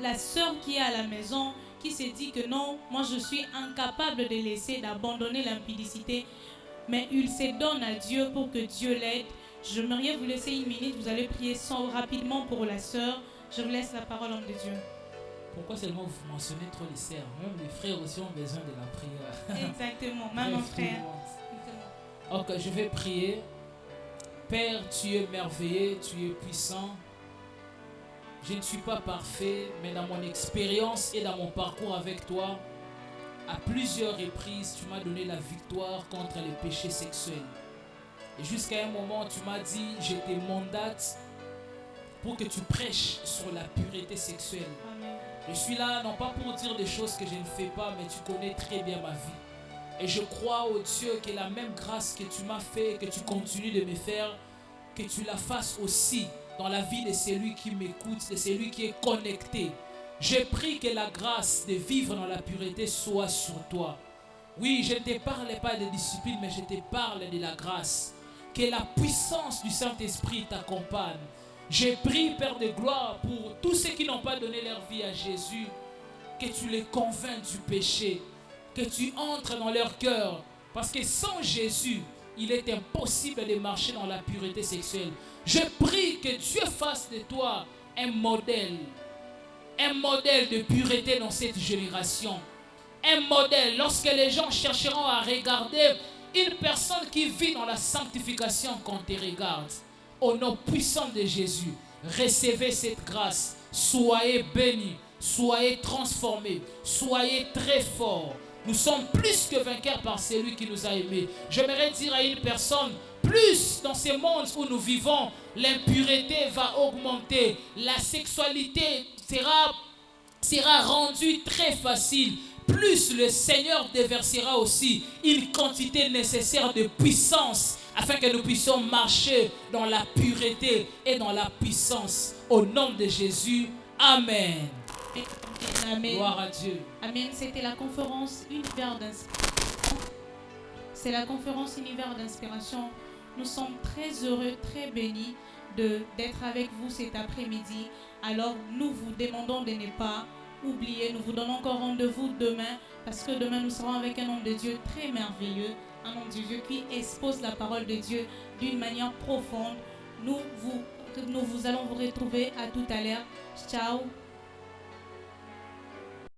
Speaker 1: la sœur qui est à la maison, qui se dit que non, moi je suis incapable de laisser, d'abandonner l'impudicité, mais il se donne à Dieu pour que Dieu l'aide. J'aimerais vous laisser 1 minute, vous allez prier rapidement pour la sœur. Je vous laisse la parole, homme de Dieu.
Speaker 2: Pourquoi seulement vous mentionnez trop les sœurs? Même les frères aussi ont besoin de la prière.
Speaker 1: Exactement, même mon frère.
Speaker 2: Ok, je vais prier. Père, tu es merveilleux, tu es puissant. je ne suis pas parfait, mais dans mon expérience et dans mon parcours avec toi, à plusieurs reprises, tu m'as donné la victoire contre les péchés sexuels. Et jusqu'à un moment, tu m'as dit, je te mandate pour que tu prêches sur la pureté sexuelle.
Speaker 1: Amen.
Speaker 2: Je suis là, non pas pour dire des choses que je ne fais pas, mais tu connais très bien ma vie. Et je crois au Dieu que la même grâce que tu m'as fait, que tu continues de me faire, que tu la fasses aussi dans la vie de celui qui m'écoute, de celui qui est connecté. Je prie que la grâce de vivre dans la pureté soit sur toi. Oui, je ne te parle pas de discipline, mais je te parle de la grâce. Que la puissance du Saint-Esprit t'accompagne. Je prie, Père de gloire, pour tous ceux qui n'ont pas donné leur vie à Jésus, que tu les convaincs du péché, que tu entres dans leur cœur. Parce que sans Jésus, il est impossible de marcher dans la pureté sexuelle. Je prie que Dieu fasse de toi un modèle de pureté dans cette génération. Un modèle, lorsque les gens chercheront à regarder une personne qui vit dans la sanctification quand te regarde. Au nom puissant de Jésus, recevez cette grâce. Soyez bénis, soyez transformés, soyez très forts. Nous sommes plus que vainqueurs par celui qui nous a aimés. J'aimerais dire à une personne, plus dans ce monde où nous l'impureté va augmenter. La sexualité sera rendue très facile. Plus le Seigneur déversera aussi une quantité nécessaire de puissance afin que nous puissions marcher dans la pureté et dans la puissance. Au nom de Jésus, Amen.
Speaker 1: Amen.
Speaker 2: Gloire à Dieu.
Speaker 1: Amen. C'était la conférence Univers d'inspiration. C'est la conférence Univers d'inspiration. Nous sommes très heureux, très bénis d'être avec vous cet après-midi. Alors, nous vous demandons de ne pas oublier. Nous vous donnons encore rendez-vous demain parce que demain, nous serons avec un homme de Dieu très merveilleux. Un homme de Dieu qui expose la parole de Dieu d'une manière profonde. Nous allons vous retrouver à tout à l'heure. Ciao.